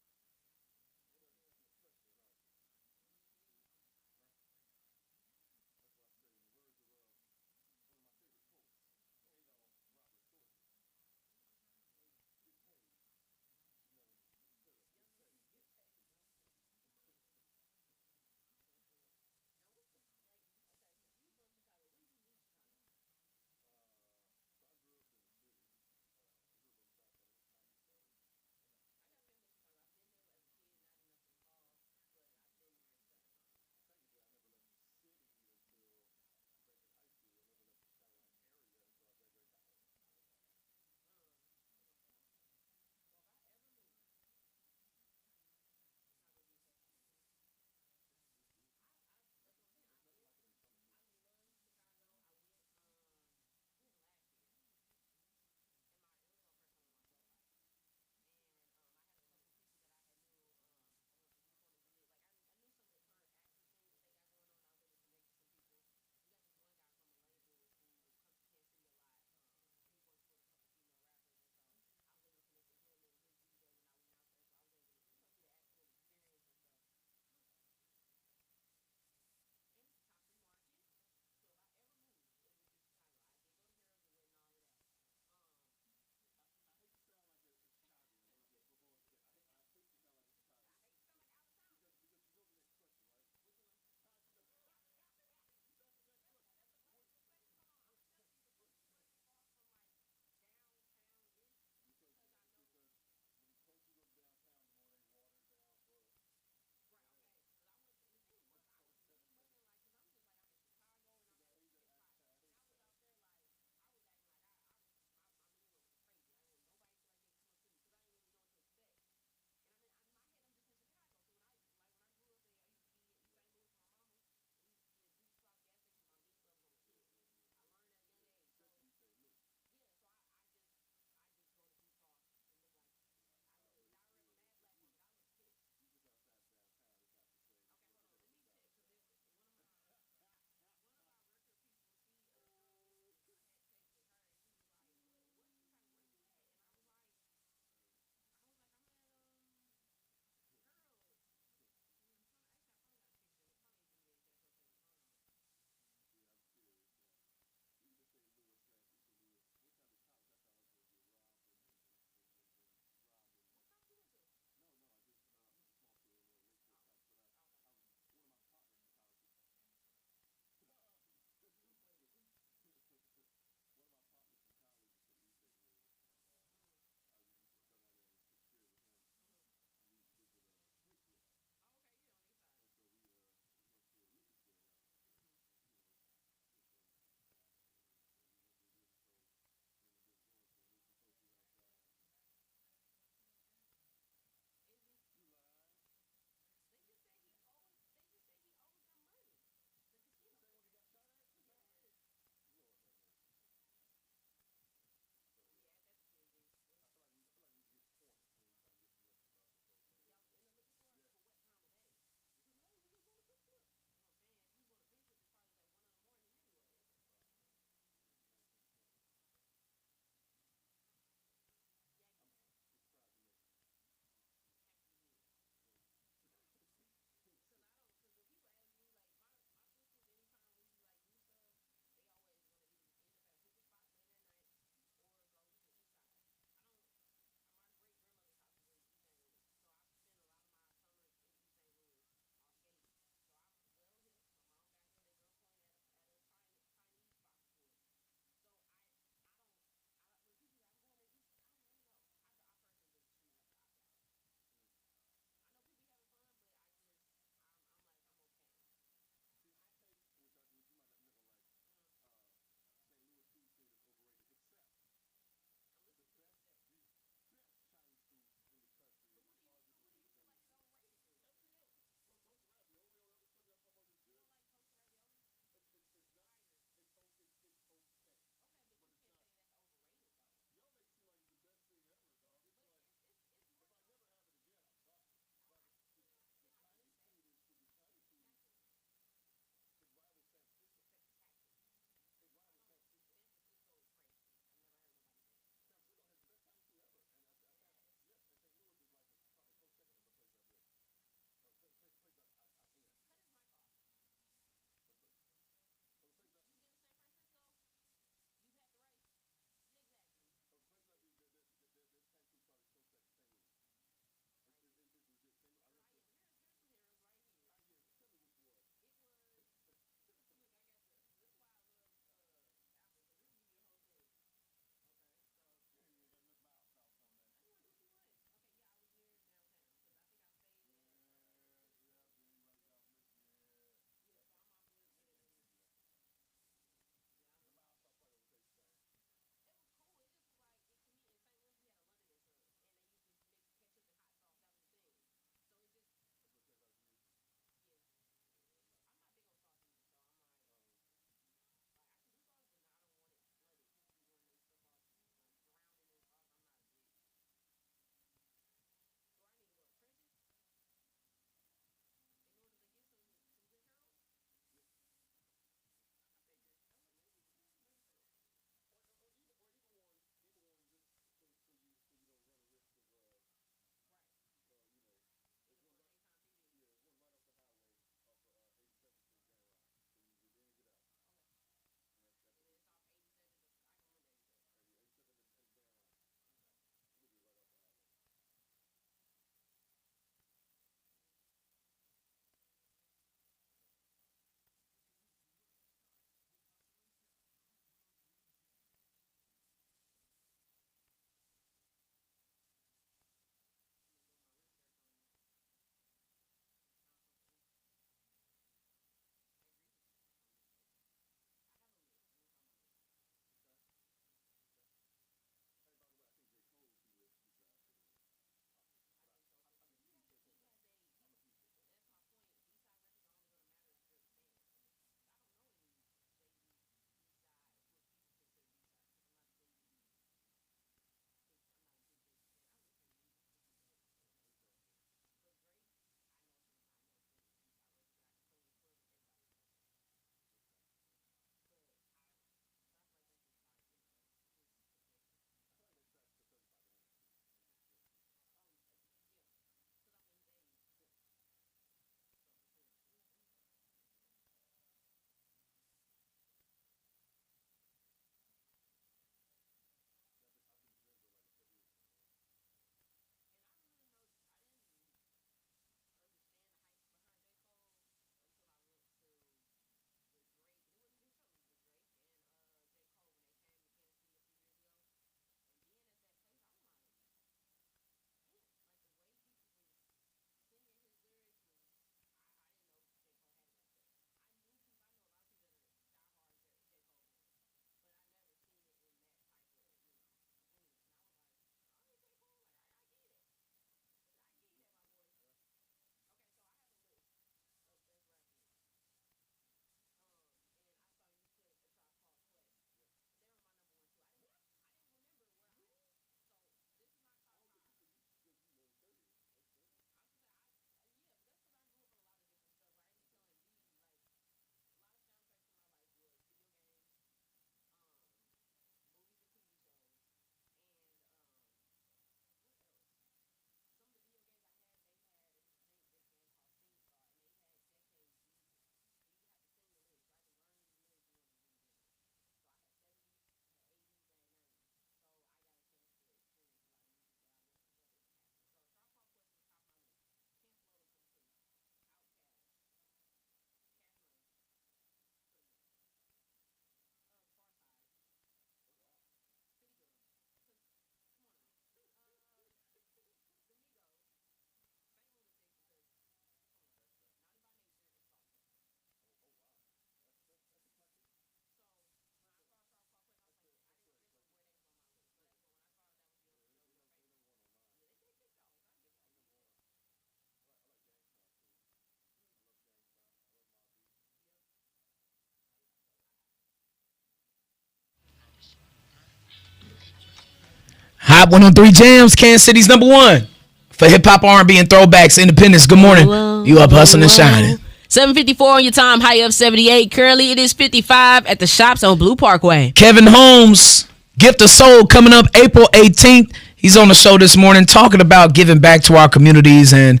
Hot 103 Jams, Kansas City's number one for hip hop, R&B, and throwbacks. Independence. Good morning. You up hustling and shining. 7:54 on your time. High of 78. Currently, it is 55 at the shops on Blue Parkway. Kevin Holmes, Gift of Soul, coming up April 18th. He's on the show this morning talking about giving back to our communities. And,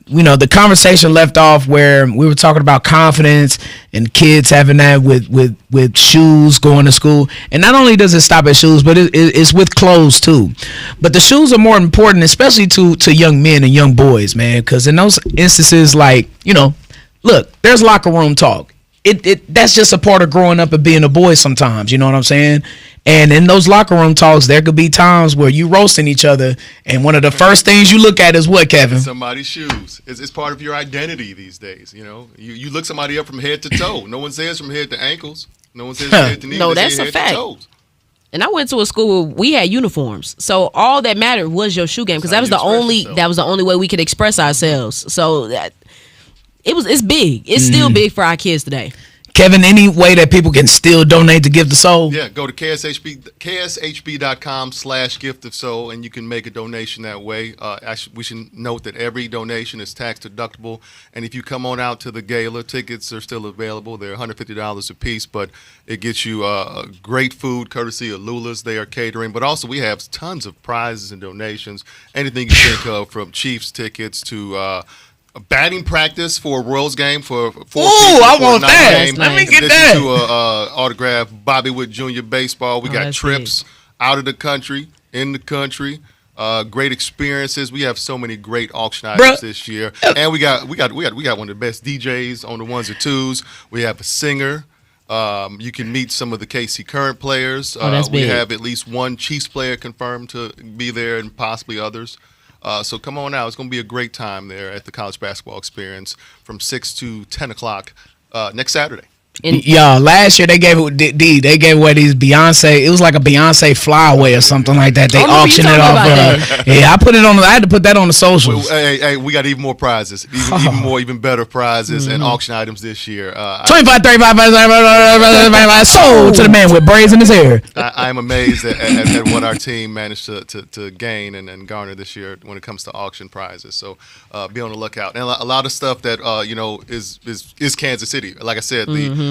you know, the conversation left off where we were talking about confidence and kids having that with shoes, going to school. And not only does it stop at shoes, but it's with clothes too. But the shoes are more important, especially to young men and young boys, man. Because in those instances, like, you know, look, there's locker room talk. That's just a part of growing up and being a boy sometimes, you know what I'm saying? And in those locker room talks, there could be times where you roasting each other, and one of the first things you look at is what, Kevin? Somebody's shoes. It's part of your identity these days, you know? You look somebody up from head to toe. No one says from head to ankles. No one says from head to knees. No, that's a fact. And I went to a school where we had uniforms, so all that mattered was your shoe game, because that was the only way we could express ourselves. So that it's big. It's still big for our kids today. Kevin, any way that people can still donate to Gift of Soul? Yeah, go to kshb.com/Gift of Soul, and you can make a donation that way. Actually, we should note that every donation is tax deductible, and if you come on out to the gala, tickets are still available. They're $150 a piece, but it gets you great food courtesy of Lula's. They are catering, but also we have tons of prizes and donations. Anything you think of, from Chiefs tickets to batting practice for a Royals game for 4 people. I want that. Let me get that. To autograph Bobby Wood Jr. baseball. We got trips out of the country, in the country. Great experiences. We have so many great auction items this year, and we got one of the best DJs on the ones and twos. We have a singer. You can meet some of the KC Current players. We have at least one Chiefs player confirmed to be there, and possibly others. So come on out. It's going to be a great time there at the College Basketball Experience from 6 to 10 o'clock next Saturday. Y'all, last year they gave away these Beyonce. It was like a Beyonce flyaway or something like that. They auctioned it off. Yeah, I had to put that on the socials. Hey, we got even more prizes, even better prizes and auction items this year. 25, 35, sold to the man with braids in his hair. I'm amazed at what our team managed to gain and garner this year when it comes to auction prizes. So be on the lookout. And a lot of stuff that is Kansas City. Like I said, the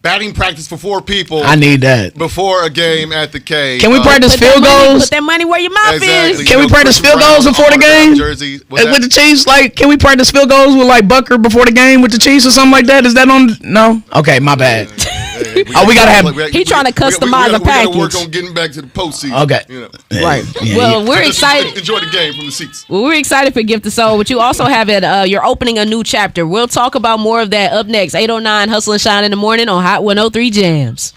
batting practice for 4 people. I need that before a game at the K. Can we practice field goals? Put that money where your mouth is. Can we practice field goals before the game? Jersey, with the Chiefs, like, can we practice field goals with like Bucker before the game with the Chiefs or something like that? Is that on? No. Okay, my bad. We gotta have. He trying to customize a package. We gotta work on getting back to the postseason. Okay. Right. Well, we're excited. Enjoy the game from the seats. Well, we're excited for Gift of Soul, but you also have it. You're opening a new chapter. We'll talk about more of that up next. 8:09 Hustle and Shine in the morning on Hot 103 Jams.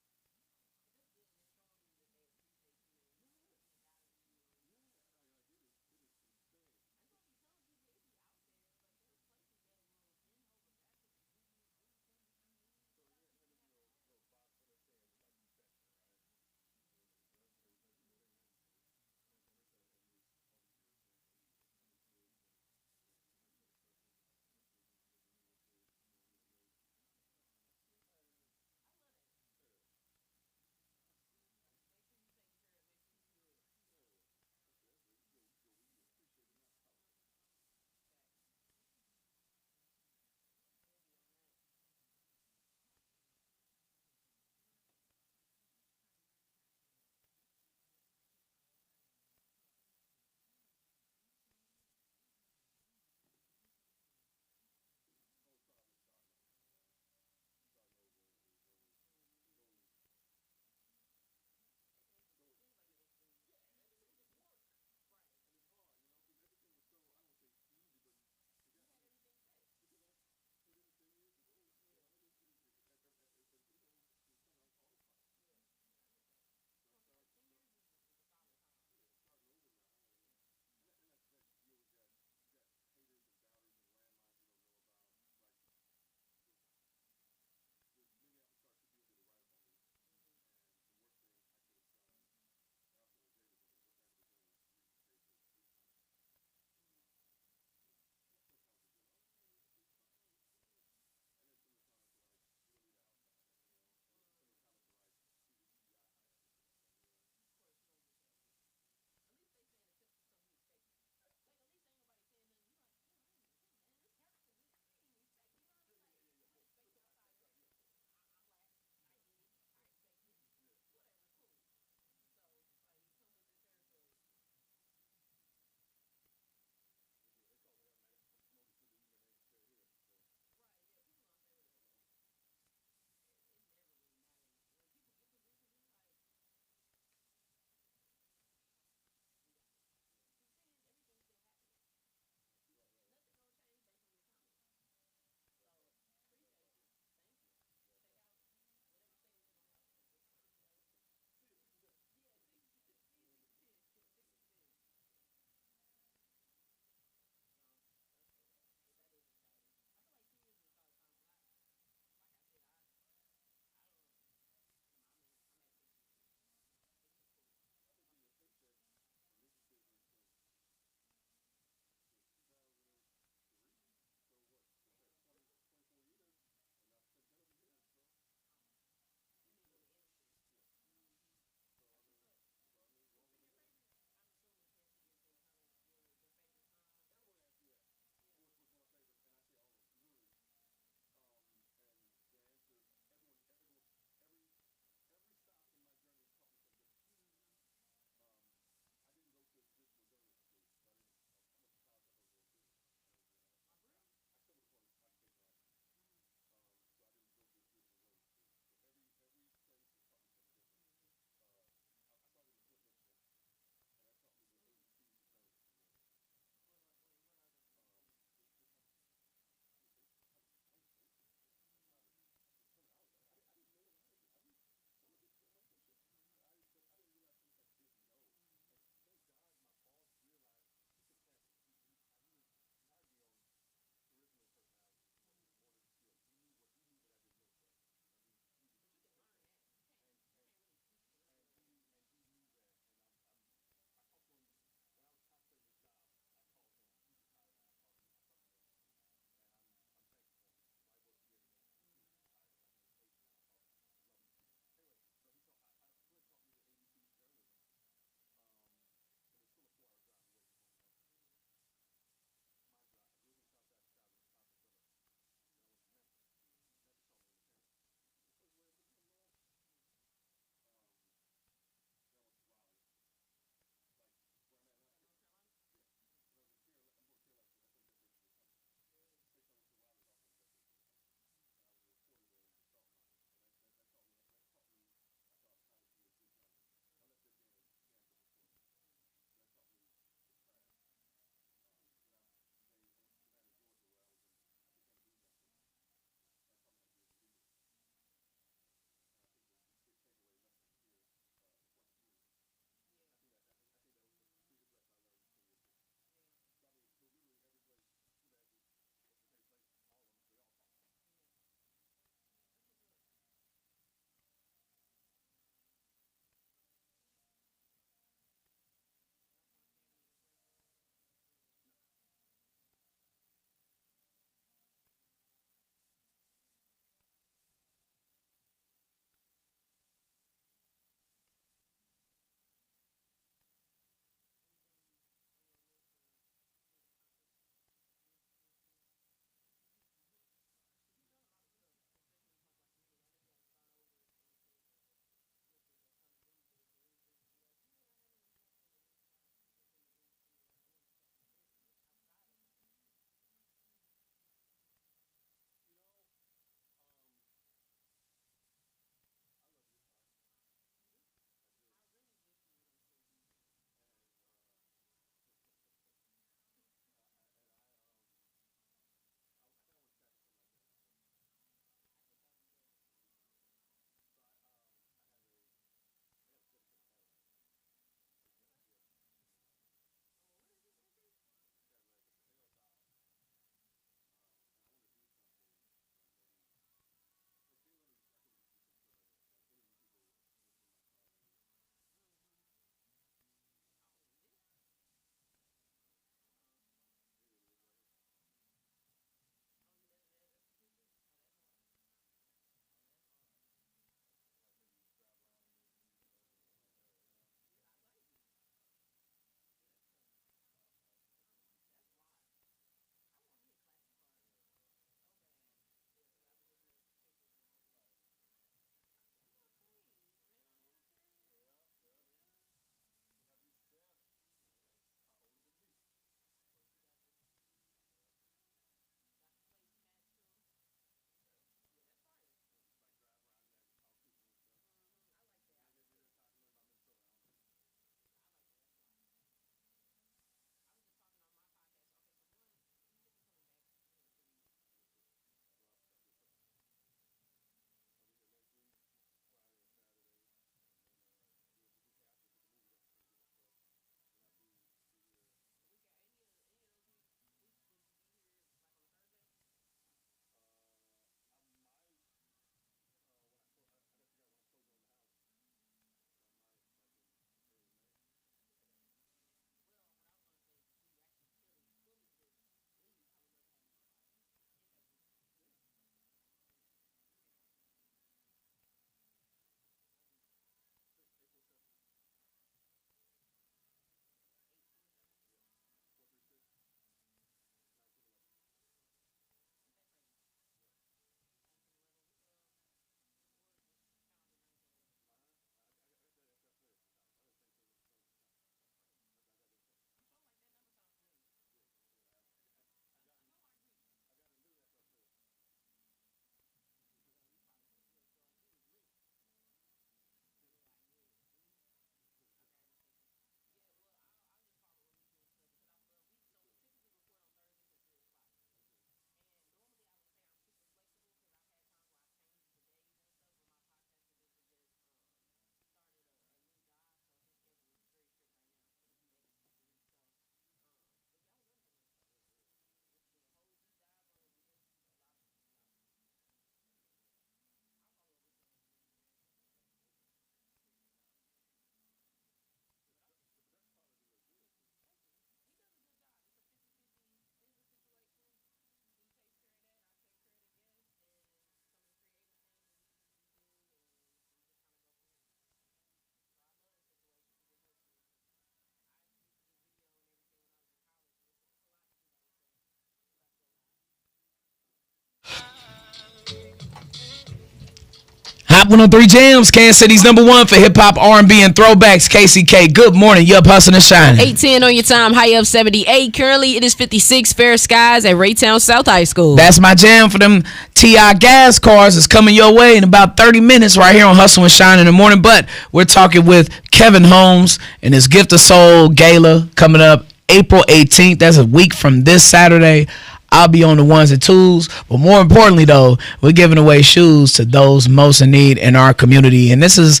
Hot 103 Jams, Kansas City's #1 for hip hop, R&B, and throwbacks. KCK, good morning. Yup, hustling and shining. 8:10 on your time. High up 78. Currently, it is 56. Fair skies at Raytown South High School. That's my jam for them TI gas cars. It's coming your way in about 30 minutes right here on Hustle and Shine in the Morning. But we're talking with Kevin Holmes and his Gift of Soul Gala coming up April 18th. That's a week from this Saturday. I'll be on the ones and twos. But more importantly, though, we're giving away shoes to those most in need in our community. And this is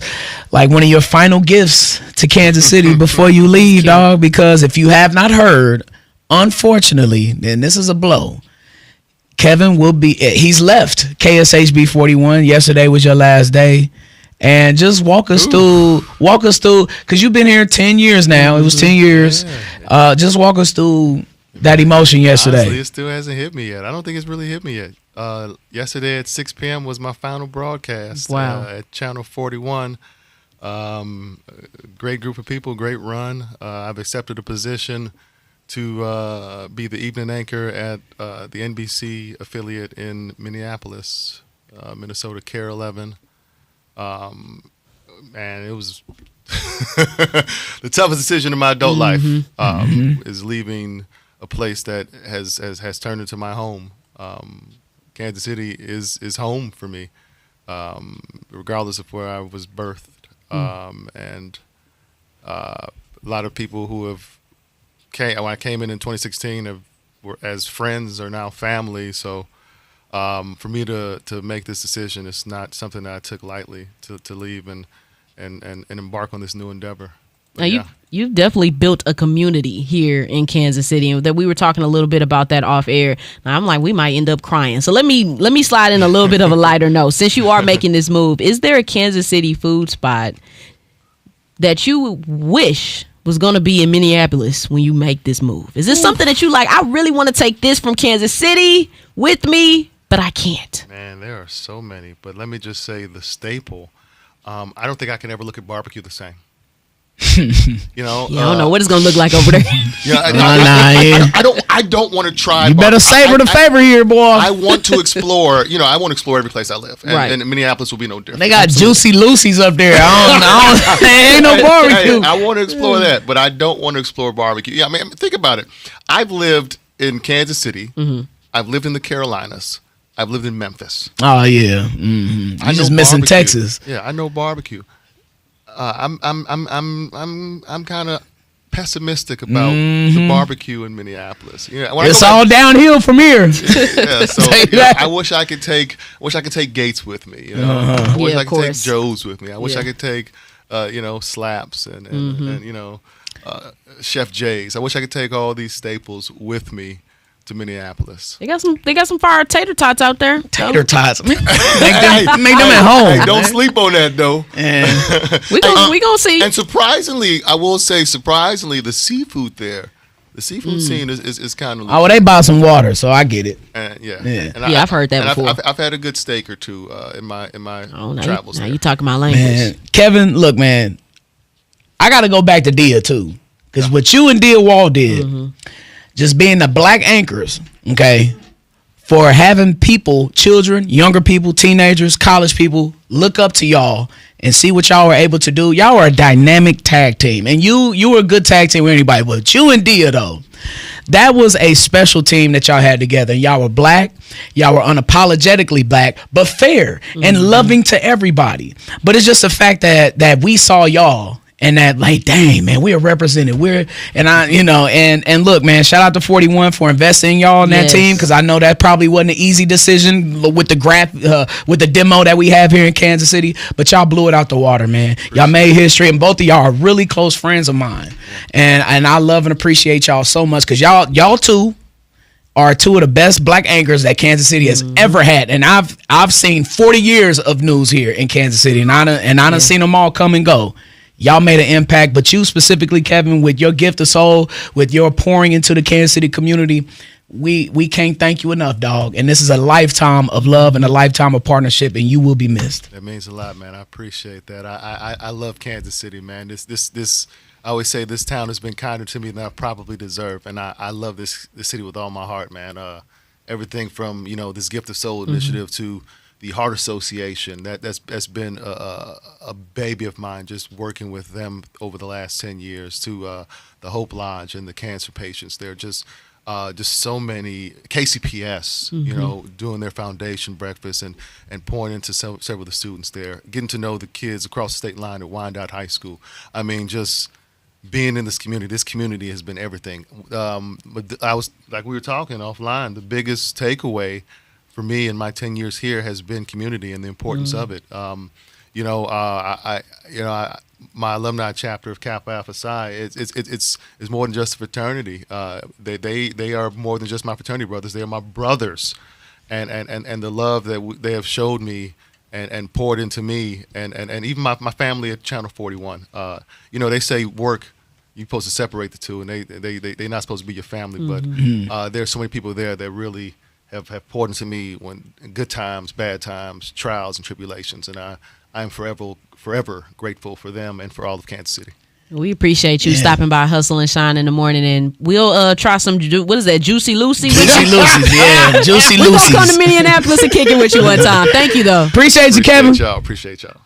like one of your final gifts to Kansas City before you leave, dog. Because if you have not heard, unfortunately, then this is a blow. Kevin will be, he's left KSHB 41. Yesterday was your last day. And just walk us through, because you've been here 10 years now. It was 10 years. Just walk us through that emotion yesterday. Honestly, it still hasn't hit me yet. I don't think it's really hit me yet. Yesterday at 6 p.m. was my final broadcast. Wow. At Channel 41. Great group of people, great run. I've accepted a position to be the evening anchor at the NBC affiliate in Minneapolis, Minnesota, Care 11. And it was the toughest decision in my adult life is leaving a place that has turned into my home. Kansas City is home for me, regardless of where I was birthed. And a lot of people who when I came in 2016 were as friends are now family. So for me to make this decision, it's not something that I took lightly to leave and embark on this new endeavor. But now you've definitely built a community here in Kansas City, and that we were talking a little bit about that off air. Now I'm like, we might end up crying. So let me slide in a little bit of a lighter note. Since you are making this move, is there a Kansas City food spot that you wish was going to be in Minneapolis when you make this move? Is this something that you like? I really want to take this from Kansas City with me, but I can't. Man, there are so many. But let me just say the staple. I don't think I can ever look at barbecue the same. You know, I don't know what it's gonna look like over there. I don't want to try. You better savor the favor here, boy. I want to explore. You know, I want to explore every place I live, and Minneapolis will be no different. They got Juicy Lucy's up there. Ain't no barbecue. I want to explore that, but I don't want to explore barbecue. Yeah, I mean, think about it. I've lived in Kansas City. I've lived in the Carolinas. I've lived in Memphis. Oh yeah, you just missing Texas. Yeah, I know barbecue. I'm kind of pessimistic about the barbecue in Minneapolis. Yeah, it's all downhill from here. Yeah, so I wish I could take Gates with me. You know, I wish I could take Joe's with me. I wish I could take Slaps and Chef Jay's. I wish I could take all these staples with me to Minneapolis. They got some fire tater tots out there. Tater tots. Make them at home. Hey, don't sleep on that though. We gonna see. And surprisingly, I will say, the seafood there, the seafood scene is kind of. Oh, well, they bought some water, so I get it. I've heard that before. I've had a good steak or two in my travels. Now you talking my language, man. Kevin, look, man, I got to go back to Dia too, because what you and Dia Wall did. Just being the black anchors, okay, for having people, children, younger people, teenagers, college people, look up to y'all and see what y'all were able to do. Y'all are a dynamic tag team. And you were a good tag team with anybody, but you and Dia, though, that was a special team that y'all had together. Y'all were black. Y'all were unapologetically black, but fair and loving to everybody. But it's just the fact that we saw y'all. And that, like, dang, man, we are represented. And look, man, shout out to 41 for investing in y'all in that team, because I know that probably wasn't an easy decision with the demo that we have here in Kansas City. But y'all blew it out the water, man. Y'all made history, and both of y'all are really close friends of mine. And I love and appreciate y'all so much, because y'all two are two of the best black anchors that Kansas City has ever had. And I've seen 40 years of news here in Kansas City, and I done seen them all come and go. Y'all made an impact, but you specifically, Kevin, with your gift of soul, with your pouring into the Kansas City community, we can't thank you enough, dog. And this is a lifetime of love and a lifetime of partnership, and you will be missed. That means a lot, man. I appreciate that. I love Kansas City, man. This I always say this town has been kinder to me than I probably deserve, and I love this city with all my heart, man. Everything from this gift of soul initiative to the Heart Association. That's been a baby of mine, just working with them over the last 10 years, to the Hope Lodge and the cancer patients. They're just so many. KCPS, doing their foundation breakfast and pouring into several of the students there, getting to know the kids across the state line at Wyandotte High School. I mean, just being in this community has been everything. But I was, like we were talking offline, the biggest takeaway for me in my 10 years here has been community and the importance of it. My alumni chapter of Kappa Alpha Psi, it's more than just a fraternity. They are more than just my fraternity brothers. They are my brothers, and the love that they have showed me and poured into me, and even my family at Channel 41. They say work, you're supposed to separate the two, and they're not supposed to be your family. But there's so many people there that really have poured into me when good times, bad times, trials and tribulations, and I am forever grateful for them and for all of Kansas City. We appreciate you stopping by Hustle and Shine in the morning, and we'll try some. What is that, Juicy Lucy? Juicy Lucy's, yeah, Juicy Lucy's. We're gonna come to Minneapolis and kick it with you one time. Thank you, though. Appreciate you, Kevin. Appreciate y'all.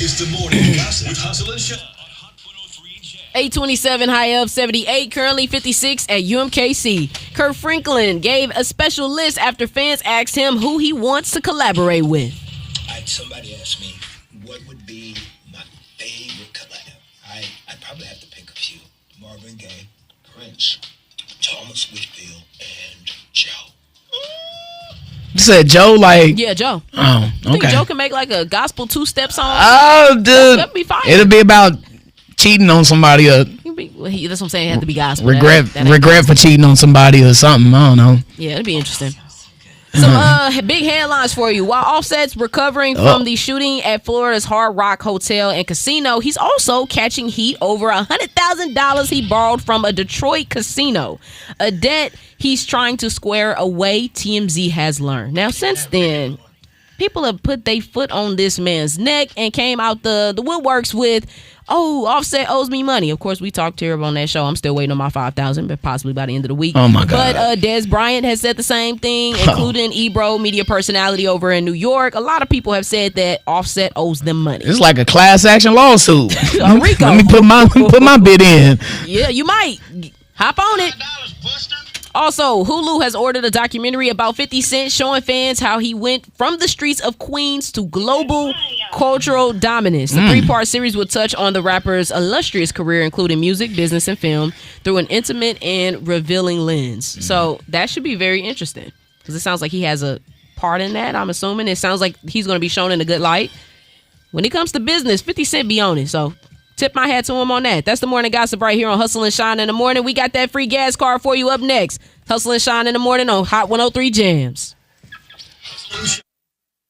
It's the morning gossip with Hustle and Shine on Hot 103 Jam. 827 high of 78, currently 56 at UMKC. Kurt Franklin gave a special list after fans asked him who he wants to collaborate with. Somebody asked me what would be my favorite collab. I'd probably have to pick a few. Marvin Gaye, Prince, Thomas Whitfield, and Joe. You said Joe, like? Yeah, Joe. Oh, okay. I think Joe can make like a gospel two-step song. Oh, dude. That'd be fine. It'll be about cheating on somebody or That's what I'm saying. It had to be gospel. regret for cheating on somebody or something. I don't know. Yeah, it'd be interesting. Some big headlines for you. While Offset's recovering from the shooting at Florida's Hard Rock Hotel and Casino, he's also catching heat over $100,000 he borrowed from a Detroit casino, a debt he's trying to square away, TMZ has learned. Now, since then, people have put their foot on this man's neck and came out the woodworks with, oh, Offset owes me money. Of course, we talked to her on that show. I'm still waiting on my $5,000, but possibly by the end of the week. Oh, my God. But Des Bryant has said the same thing, including Ebro, media personality over in New York. A lot of people have said that Offset owes them money. It's like a class action lawsuit. Rico. Let me put my bid in. Yeah, you might. Hop on it. Also, Hulu has ordered a documentary about 50 Cent showing fans how he went from the streets of Queens to global cultural dominance. The 3-part series will touch on the rapper's illustrious career, including music, business, and film, through an intimate and revealing lens. So that should be very interesting because it sounds like he has a part in that, I'm assuming. It sounds like he's going to be shown in a good light. When it comes to business, 50 Cent be on it, so tip my hat to him on that. That's the morning gossip right here on Hustle and Shine in the Morning. We got that free gas card for you up next. Hustle and Shine in the Morning on Hot 103 Jams.